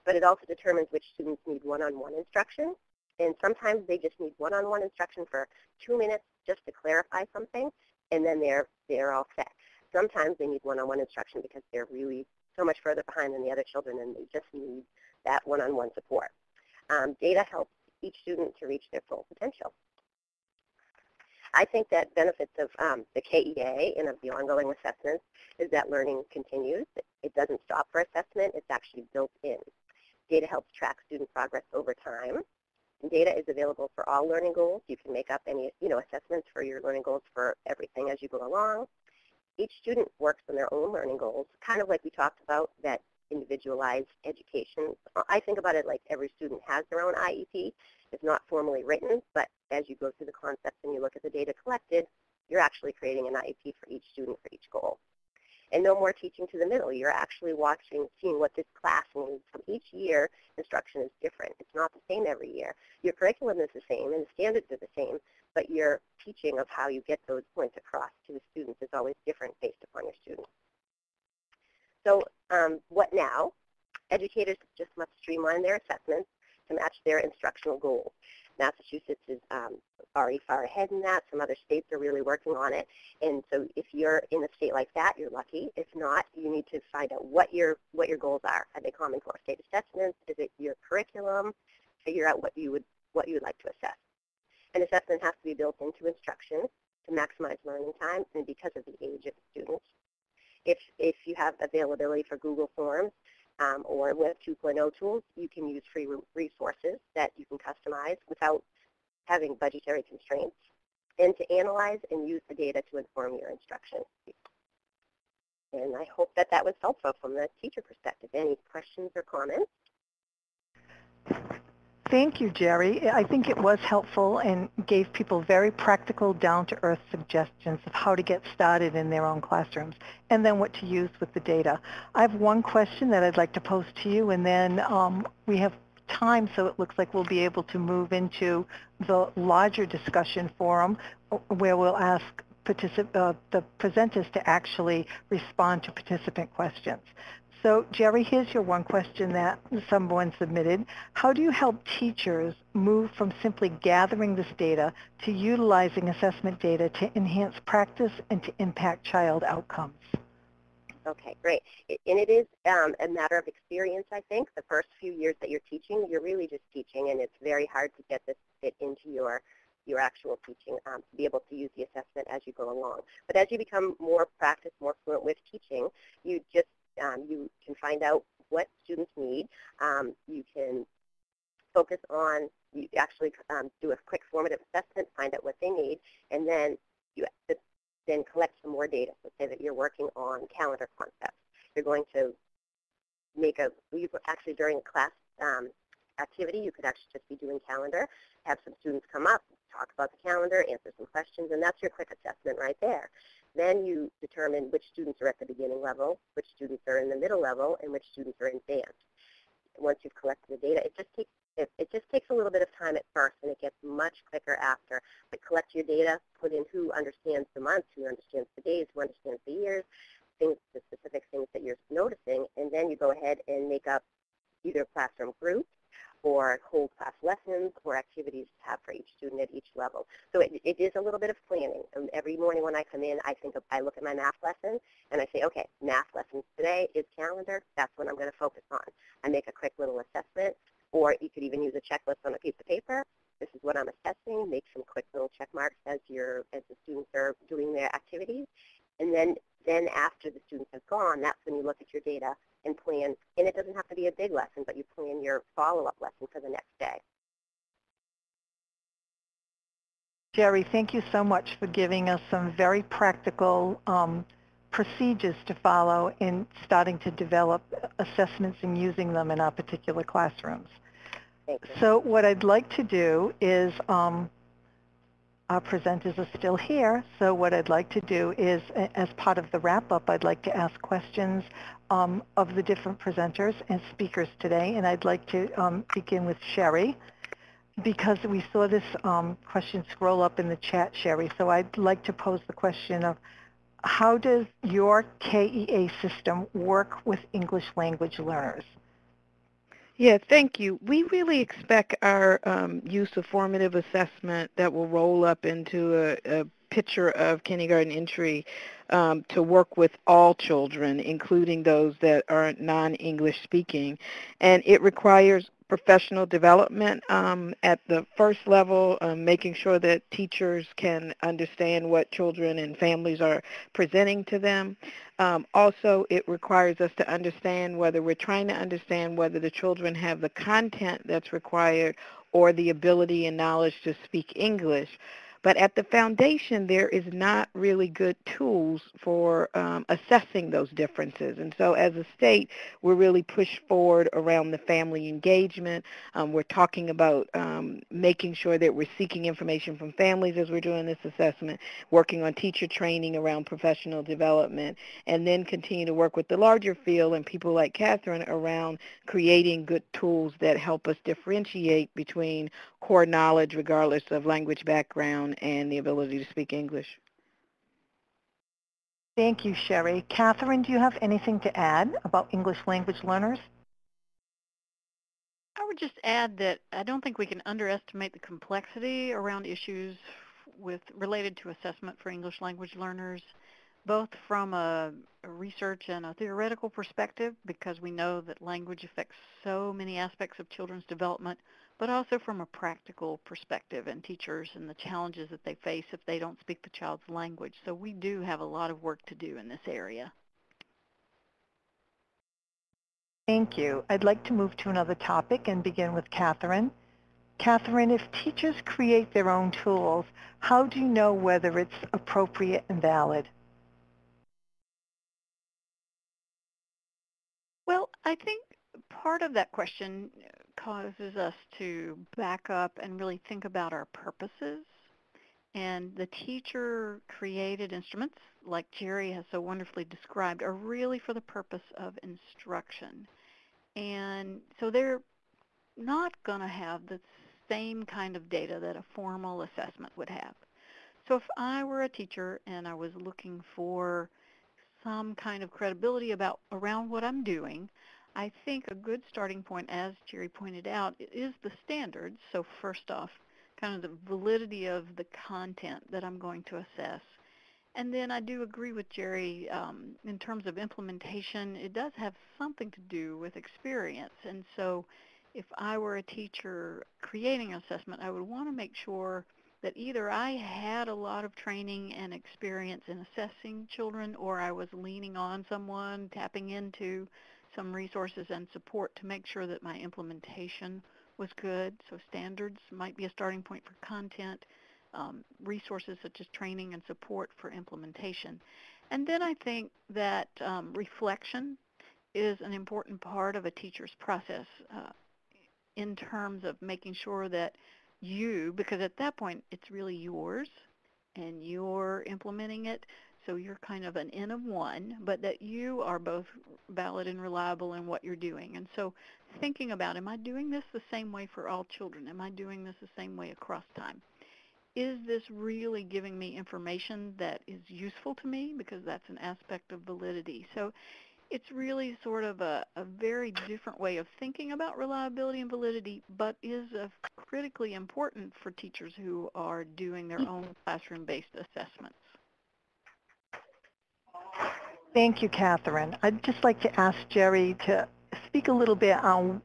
But it also determines which students need one-on-one instruction. And sometimes they just need one-on-one instruction for 2 minutes just to clarify something, and then they're all set. Sometimes they need one-on-one instruction because they're really so much further behind than the other children, and they just need that one-on-one support. Data helps each student to reach their full potential. I think that benefits of the KEA and of the ongoing assessments is that learning continues. It doesn't stop for assessment. It's actually built in. Data helps track student progress over time. And data is available for all learning goals. You can make up any, assessments for your learning goals for everything as you go along. Each student works on their own learning goals, kind of like we talked about, that individualized education. I think about it like every student has their own IEP. It's not formally written, but as you go through the concepts and you look at the data collected, you're actually creating an IEP for each student for each goal. And no more teaching to the middle. You're actually seeing what this class needs. So each year, instruction is different. It's not the same every year. Your curriculum is the same and the standards are the same, but your teaching of how you get those points across to the students is always different based upon your students. So what now? Educators just must streamline their assessments to match their instructional goals. Massachusetts is already far ahead in that. Some other states are really working on it. And so if you're in a state like that, you're lucky. If not, you need to find out what your goals are. Are they Common Core state assessments? Is it your curriculum? Figure out what you would like to assess. An assessment has to be built into instruction to maximize learning time and because of the age of the students. If you have availability for Google Forms, or Web 2.0 tools, you can use free resources that you can customize without having budgetary constraints, and to analyze and use the data to inform your instruction. And I hope that was helpful from the teacher perspective. Any questions or comments? Thank you, Jerry. I think it was helpful and gave people very practical, down-to-earth suggestions of how to get started in their own classrooms and then what to use with the data. I have one question that I'd like to pose to you, and then we have time, so it looks like we'll be able to move into the larger discussion forum where we'll ask the presenters to actually respond to participant questions. So, Jerry, here's your one question that someone submitted. How do you help teachers move from simply gathering this data to utilizing assessment data to enhance practice and to impact child outcomes? Okay, great. And it is a matter of experience, I think. The first few years that you're teaching, you're really just teaching, and it's very hard to get this fit into your actual teaching, to be able to use the assessment as you go along. But as you become more practiced, more fluent with teaching, you can find out what students need. You can focus on, you actually do a quick formative assessment, find out what they need, and then you then collect some more data. So say that you're working on calendar concepts. You're going to actually during a class activity, you could actually just be doing calendar, have some students come up, talk about the calendar, answer some questions, and that's your quick assessment right there. Then you determine which students are at the beginning level, which students are in the middle level, and which students are advanced. Once you've collected the data, it just takes a little bit of time at first, and it gets much quicker after. But collect your data, put in who understands the months, who understands the days, who understands the years, the specific things that you're noticing, and then you go ahead and make up either classroom groups or whole class lessons or activities to have for each student at each level. So it is a little bit of planning. Every morning when I come in, I look at my math lesson and I say, okay, math lessons today is calendar. That's what I'm going to focus on. I make a quick little assessment, or you could even use a checklist on a piece of paper. This is what I'm assessing. Make some quick little check marks as the students are doing their activities. And then after the students have gone, that's when you look at your data and plan, and it doesn't have to be a big lesson, but you plan your follow-up lesson for the next day. Jerry, thank you so much for giving us some very practical procedures to follow in starting to develop assessments and using them in our particular classrooms. Thank you. So what I'd like to do is, our presenters are still here, so what I'd like to do is, as part of the wrap-up, I'd like to ask questions of the different presenters and speakers today, and I'd like to begin with Sherry, because we saw this question scroll up in the chat, Sherry. So I'd like to pose the question of, how does your KEA system work with English language learners? Yeah, thank you. We really expect our use of formative assessment that will roll up into a picture of kindergarten entry to work with all children, including those that are non-English speaking. And it requires professional development at the first level, making sure that teachers can understand what children and families are presenting to them. Also, it requires us to understand whether we're trying to understand whether the children have the content that's required or the ability and knowledge to speak English. But at the foundation, there is not really good tools for assessing those differences. And so as a state, we're really pushed forward around the family engagement. We're talking about making sure that we're seeking information from families as we're doing this assessment, working on teacher training around professional development, and then continue to work with the larger field and people like Catherine around creating good tools that help us differentiate between core knowledge regardless of language background and the ability to speak English. Thank you, Sherry. Catherine, do you have anything to add about English language learners? I would just add that I don't think we can underestimate the complexity around issues related to assessment for English language learners, both from a research and a theoretical perspective, because we know that language affects so many aspects of children's development, but also from a practical perspective and teachers and the challenges that they face if they don't speak the child's language. So we do have a lot of work to do in this area. Thank you. I'd like to move to another topic and begin with Catherine. Catherine, if teachers create their own tools, how do you know whether it's appropriate and valid? Well, I think part of that question causes us to back up and really think about our purposes. And the teacher-created instruments, like Jerry has so wonderfully described, are really for the purpose of instruction. And so they're not going to have the same kind of data that a formal assessment would have. So if I were a teacher and I was looking for some kind of credibility around what I'm doing, I think a good starting point, as Jerry pointed out, is the standards. So first off, kind of the validity of the content that I'm going to assess. And then I do agree with Jerry in terms of implementation. It does have something to do with experience. And so if I were a teacher creating an assessment, I would want to make sure that either I had a lot of training and experience in assessing children, or I was leaning on someone, tapping into some resources and support to make sure that my implementation was good. So standards might be a starting point for content, resources such as training and support for implementation. And then I think that reflection is an important part of a teacher's process in terms of making sure that because at that point it's really yours and you're implementing it, so you're kind of an N of one, but that you are both valid and reliable in what you're doing. And so thinking about, am I doing this the same way for all children? Am I doing this the same way across time? Is this really giving me information that is useful to me? Because that's an aspect of validity. So it's really sort of a very different way of thinking about reliability and validity, but is critically important for teachers who are doing their own classroom-based assessments. Thank you, Catherine. I'd just like to ask Jerry to speak a little bit on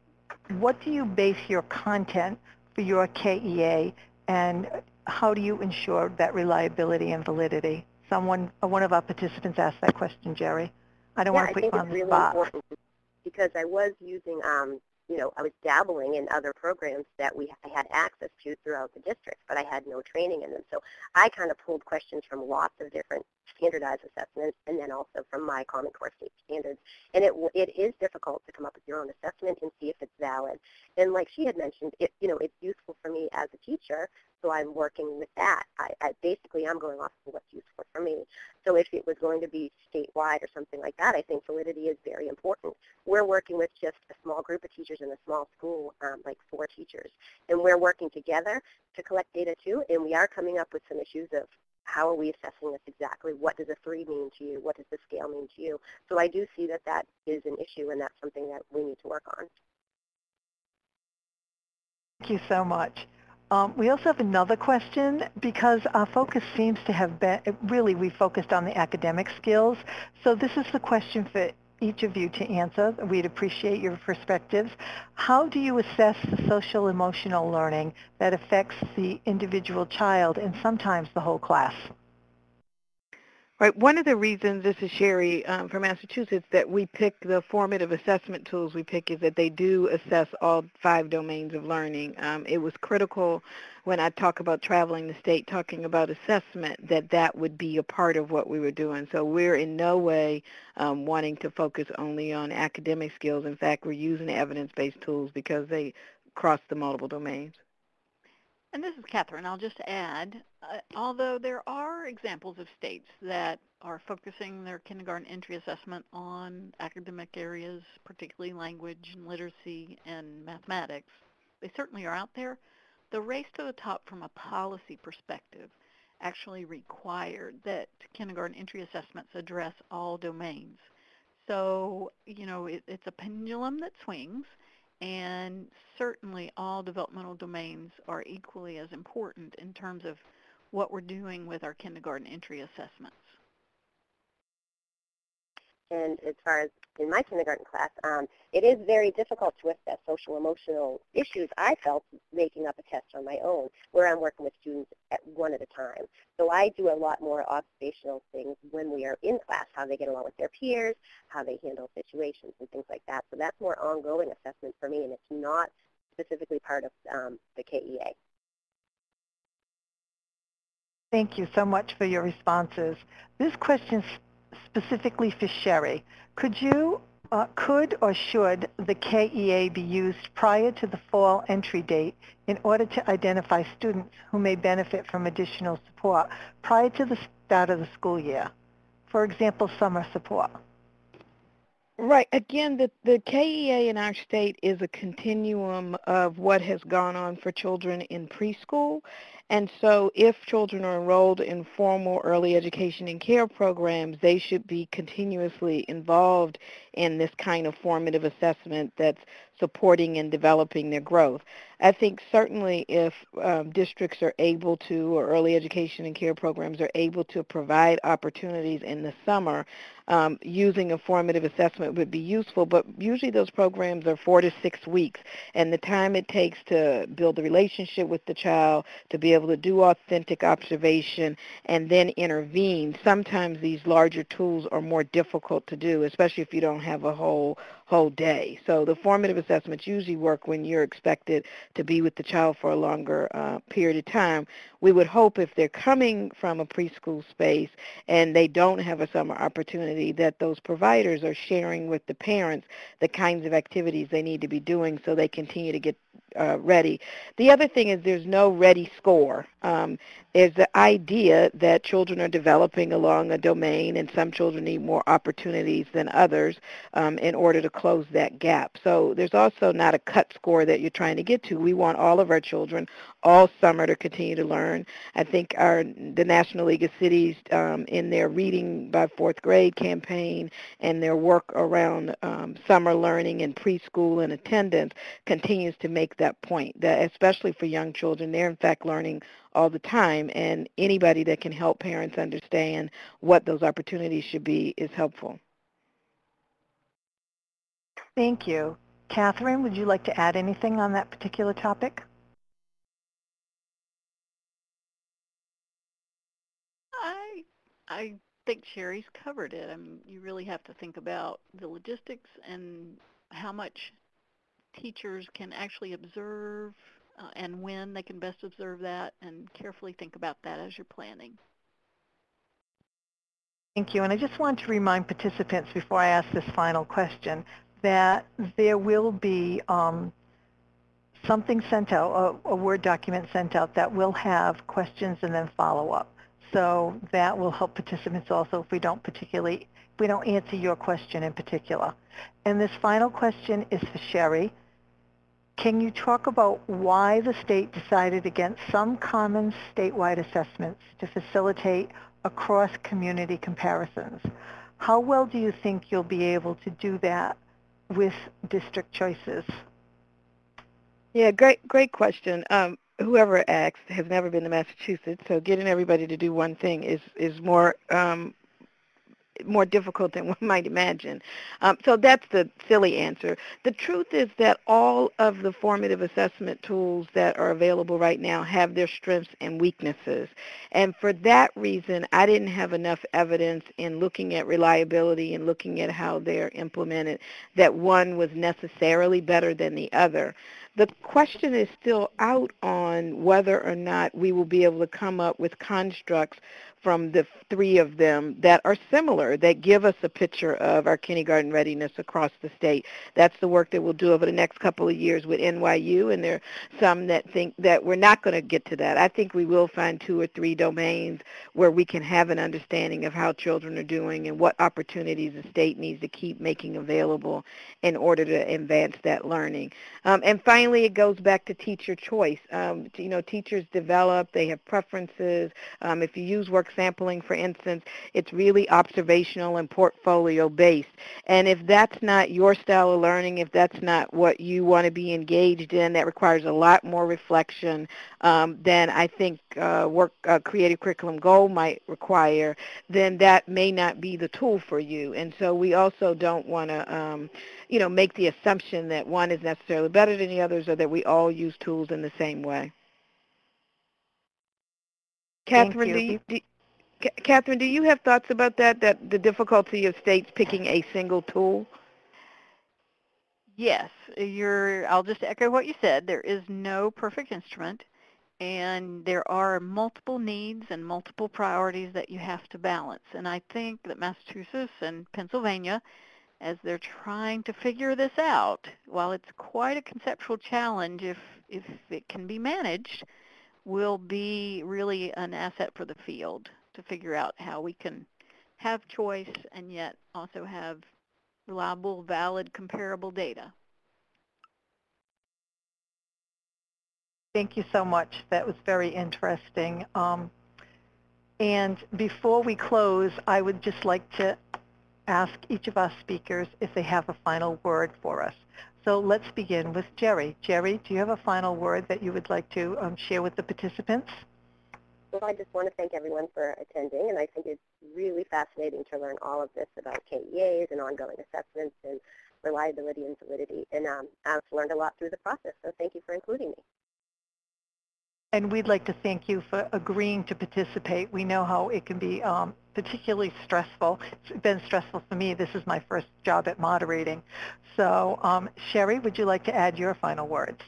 what do you base your content for your KEA, and how do you ensure that reliability and validity? One of our participants asked that question, Jerry. I don't want to put you on the spot. Important because I was using, I was dabbling in other programs that I had access to throughout the district, but I had no training in them. So I kind of pulled questions from lots of different standardized assessments, and then also from my Common Core state standards. And it is difficult to come up with your own assessment and see if it's valid. And like she had mentioned, it's useful for me as a teacher, so I'm working with that. Basically, I'm going off of what's useful for me. So if it was going to be statewide or something like that, I think validity is very important. We're working with just a small group of teachers in a small school, like 4 teachers. And we're working together to collect data too, and we are coming up with some issues of how are we assessing this exactly? What does a 3 mean to you? What does the scale mean to you? So I do see that that is an issue, and that's something that we need to work on. Thank you so much. We also have another question, because our focus seems to have been, we focused on the academic skills. So this is the question for each of you to answer. We'd appreciate your perspectives. How do you assess the social emotional learning that affects the individual child and sometimes the whole class? Right. One of the reasons, this is Sherry from Massachusetts, that we pick the formative assessment tools we pick is that they do assess all 5 domains of learning. It was critical when I talk about traveling the state, talking about assessment, that that would be a part of what we were doing. So we're in no way wanting to focus only on academic skills. In fact, we're using evidence-based tools because they cross the multiple domains. And this is Catherine. I'll just add, although there are examples of states that are focusing their kindergarten entry assessment on academic areas, particularly language and literacy and mathematics, they certainly are out there. The race to the top from a policy perspective actually required that kindergarten entry assessments address all domains. So, it's a pendulum that swings. And certainly all developmental domains are equally as important in terms of what we're doing with our kindergarten entry assessments. And as far as in my kindergarten class, it is very difficult to assess social emotional issues, I felt, making up a test on my own, where I'm working with students one at a time. So I do a lot more observational things when we are in class, how they get along with their peers, how they handle situations and things like that. So that's more ongoing assessment for me, and it's not specifically part of the KEA. Thank you so much for your responses. This question specifically for Sherry. Could or should the KEA be used prior to the fall entry date in order to identify students who may benefit from additional support prior to the start of the school year? For example, summer support. Right. Again, the KEA in our state is a continuum of what has gone on for children in preschool. And so if children are enrolled in formal early education and care programs, they should be continuously involved in this kind of formative assessment that's supporting and developing their growth. I think certainly if districts are able to, or early education and care programs are able to provide opportunities in the summer, using a formative assessment would be useful, but usually those programs are 4 to 6 weeks, and the time it takes to build a relationship with the child, to be able to do authentic observation, and then intervene, sometimes these larger tools are more difficult to do, especially if you don't have a whole day. So the formative assessments usually work when you're expected to be with the child for a longer period of time. We would hope if they're coming from a preschool space and they don't have a summer opportunity, that those providers are sharing with the parents the kinds of activities they need to be doing so they continue to get ready. The other thing is there's no ready score. There's the idea that children are developing along a domain and some children need more opportunities than others in order to close that gap. So there's also not a cut score that you're trying to get to. We want all of our children all summer to continue to learn. I think the National League of Cities in their Reading by 4th Grade campaign and their work around summer learning and preschool and attendance continues to make that point, that especially for young children, they're in fact learning all the time, and anybody that can help parents understand what those opportunities should be is helpful. Thank you. Catherine, would you like to add anything on that particular topic? I think Sherry's covered it. I mean, you really have to think about the logistics and how much teachers can actually observe and when they can best observe that, and carefully think about that as you're planning. Thank you. And I just want to remind participants before I ask this final question that there will be something sent out, a Word document sent out that will have questions and then follow-up. So that will help participants also if we don't answer your question in particular. And this final question is for Sherry. Can you talk about why the state decided against some common statewide assessments to facilitate across-community comparisons? How well do you think you'll be able to do that with district choices? Yeah, great question. Whoever asked has never been to Massachusetts, so getting everybody to do one thing is more more difficult than one might imagine. So that's the silly answer. The truth is that all of the formative assessment tools that are available right now have their strengths and weaknesses. And for that reason, I didn't have enough evidence in looking at reliability and looking at how they're implemented that one was necessarily better than the other. The question is still out on whether or not we will be able to come up with constructs from the three of them that are similar, that give us a picture of our kindergarten readiness across the state. That's the work that we'll do over the next couple of years with NYU, and there are some that think that we're not going to get to that. I think we will find 2 or 3 domains where we can have an understanding of how children are doing and what opportunities the state needs to keep making available in order to advance that learning. And finally, it goes back to teacher choice. Teachers develop, they have preferences. If you use work sampling, for instance, it's really observational and portfolio based. And if that's not your style of learning, if that's not what you want to be engaged in, that requires a lot more reflection than I think creative curriculum goal might require, then that may not be the tool for you. And so we also don't want to make the assumption that one is necessarily better than the others, or that we all use tools in the same way. Catherine, Catherine, do you have thoughts about that the difficulty of states picking a single tool? Yes, I'll just echo what you said. There is no perfect instrument, and there are multiple needs and multiple priorities that you have to balance. And I think that Massachusetts and Pennsylvania, as they're trying to figure this out, while it's quite a conceptual challenge, if it can be managed, will be really an asset for the field to figure out how we can have choice and yet also have reliable, valid, comparable data. Thank you so much. That was very interesting. And before we close, I would just like to ask each of our speakers if they have a final word for us. So let's begin with Jerry. Jerry, do you have a final word that you would like to share with the participants? Well, I just want to thank everyone for attending, and I think it's really fascinating to learn all of this about KEAs and ongoing assessments and reliability and validity. And I've learned a lot through the process, so thank you for including me. And we'd like to thank you for agreeing to participate. We know how it can be particularly stressful. It's been stressful for me. This is my first job at moderating. So Sherry, would you like to add your final words?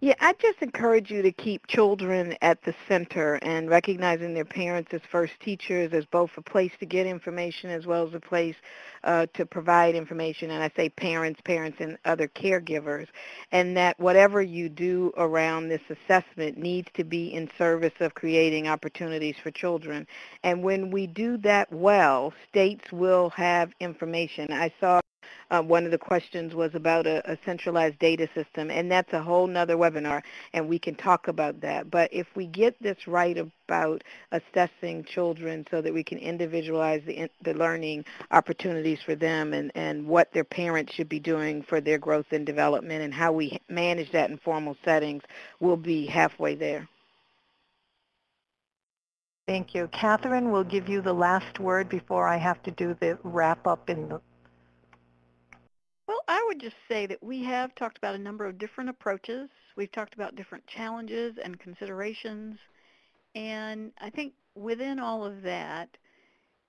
Yeah, I just encourage you to keep children at the center and recognizing their parents as first teachers, as both a place to get information as well as a place to provide information. And I say parents, and other caregivers. And that whatever you do around this assessment needs to be in service of creating opportunities for children. And when we do that well, states will have information. I saw one of the questions was about a centralized data system, and that's a whole nother webinar, and we can talk about that. But if we get this right about assessing children so that we can individualize the learning opportunities for them and what their parents should be doing for their growth and development and how we manage that in formal settings, we'll be halfway there. Thank you. Catherine, we'll give you the last word before I have to do the wrap-up in the... Well, I would just say that we have talked about a number of different approaches. We've talked about different challenges and considerations. And I think within all of that,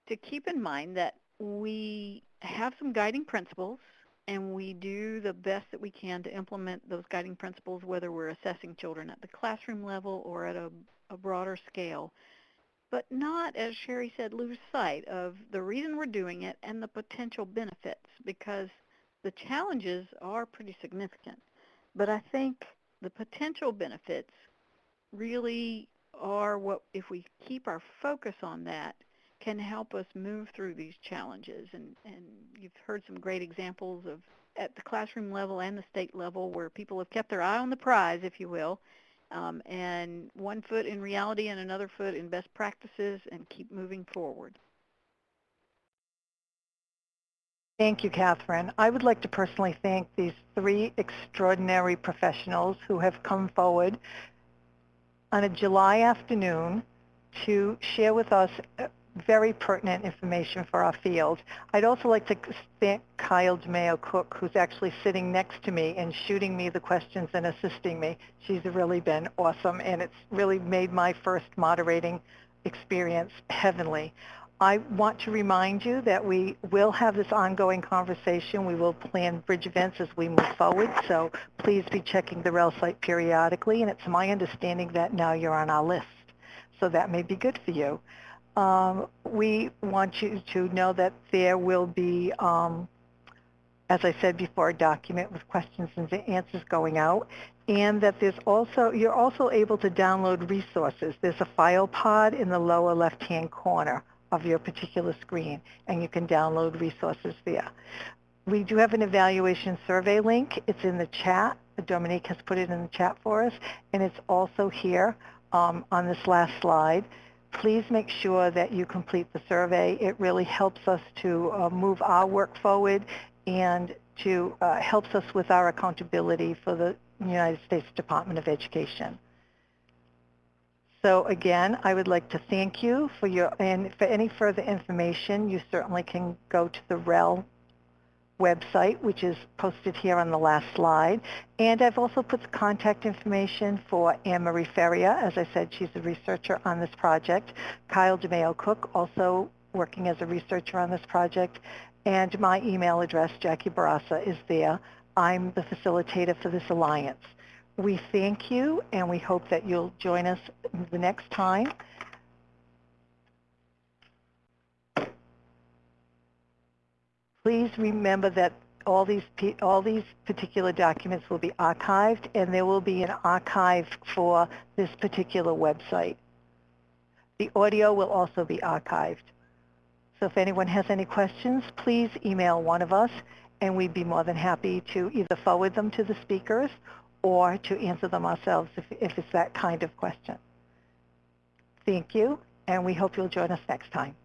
to keep in mind that we have some guiding principles, and we do the best that we can to implement those guiding principles, whether we're assessing children at the classroom level or at a broader scale. But not, as Sherry said, lose sight of the reason we're doing it and the potential benefits, because the challenges are pretty significant. But I think the potential benefits really are what, if we keep our focus on that, can help us move through these challenges. And you've heard some great examples of at the classroom level and the state level where people have kept their eye on the prize, if you will, and one foot in reality and another foot in best practices, and keep moving forward. Thank you, Catherine. I would like to personally thank these 3 extraordinary professionals who have come forward on a July afternoon to share with us very pertinent information for our field. I'd also like to thank Kyle DeMeo-Cook, who's actually sitting next to me and shooting me the questions and assisting me. She's really been awesome, and it's really made my first moderating experience heavenly. I want to remind you that we will have this ongoing conversation. We will plan bridge events as we move forward, so please be checking the REL site periodically, and it's my understanding that now you're on our list, so that may be good for you. We want you to know that there will be, as I said before, a document with questions and answers going out, and that you're also able to download resources. There's a file pod in the lower left-hand corner of your particular screen, and you can download resources there. We do have an evaluation survey link. It's in the chat. Dominique has put it in the chat for us, and it's also here on this last slide. Please make sure that you complete the survey. It really helps us to move our work forward and to helps us with our accountability for the United States Department of Education. So again, I would like to thank you for and for any further information, you certainly can go to the REL website, which is posted here on the last slide. And I've also put the contact information for Anne-Marie Ferrier. As I said, she's a researcher on this project. Kyle DeMeo-Cook, also working as a researcher on this project. And my email address, Jackie Barassa, is there. I'm the facilitator for this alliance. We thank you, and we hope that you'll join us the next time. Please remember that all these particular documents will be archived, and there will be an archive for this particular website. The audio will also be archived. So if anyone has any questions, please email one of us, and we'd be more than happy to either forward them to the speakers or to answer them ourselves if it's that kind of question. Thank you, and we hope you'll join us next time.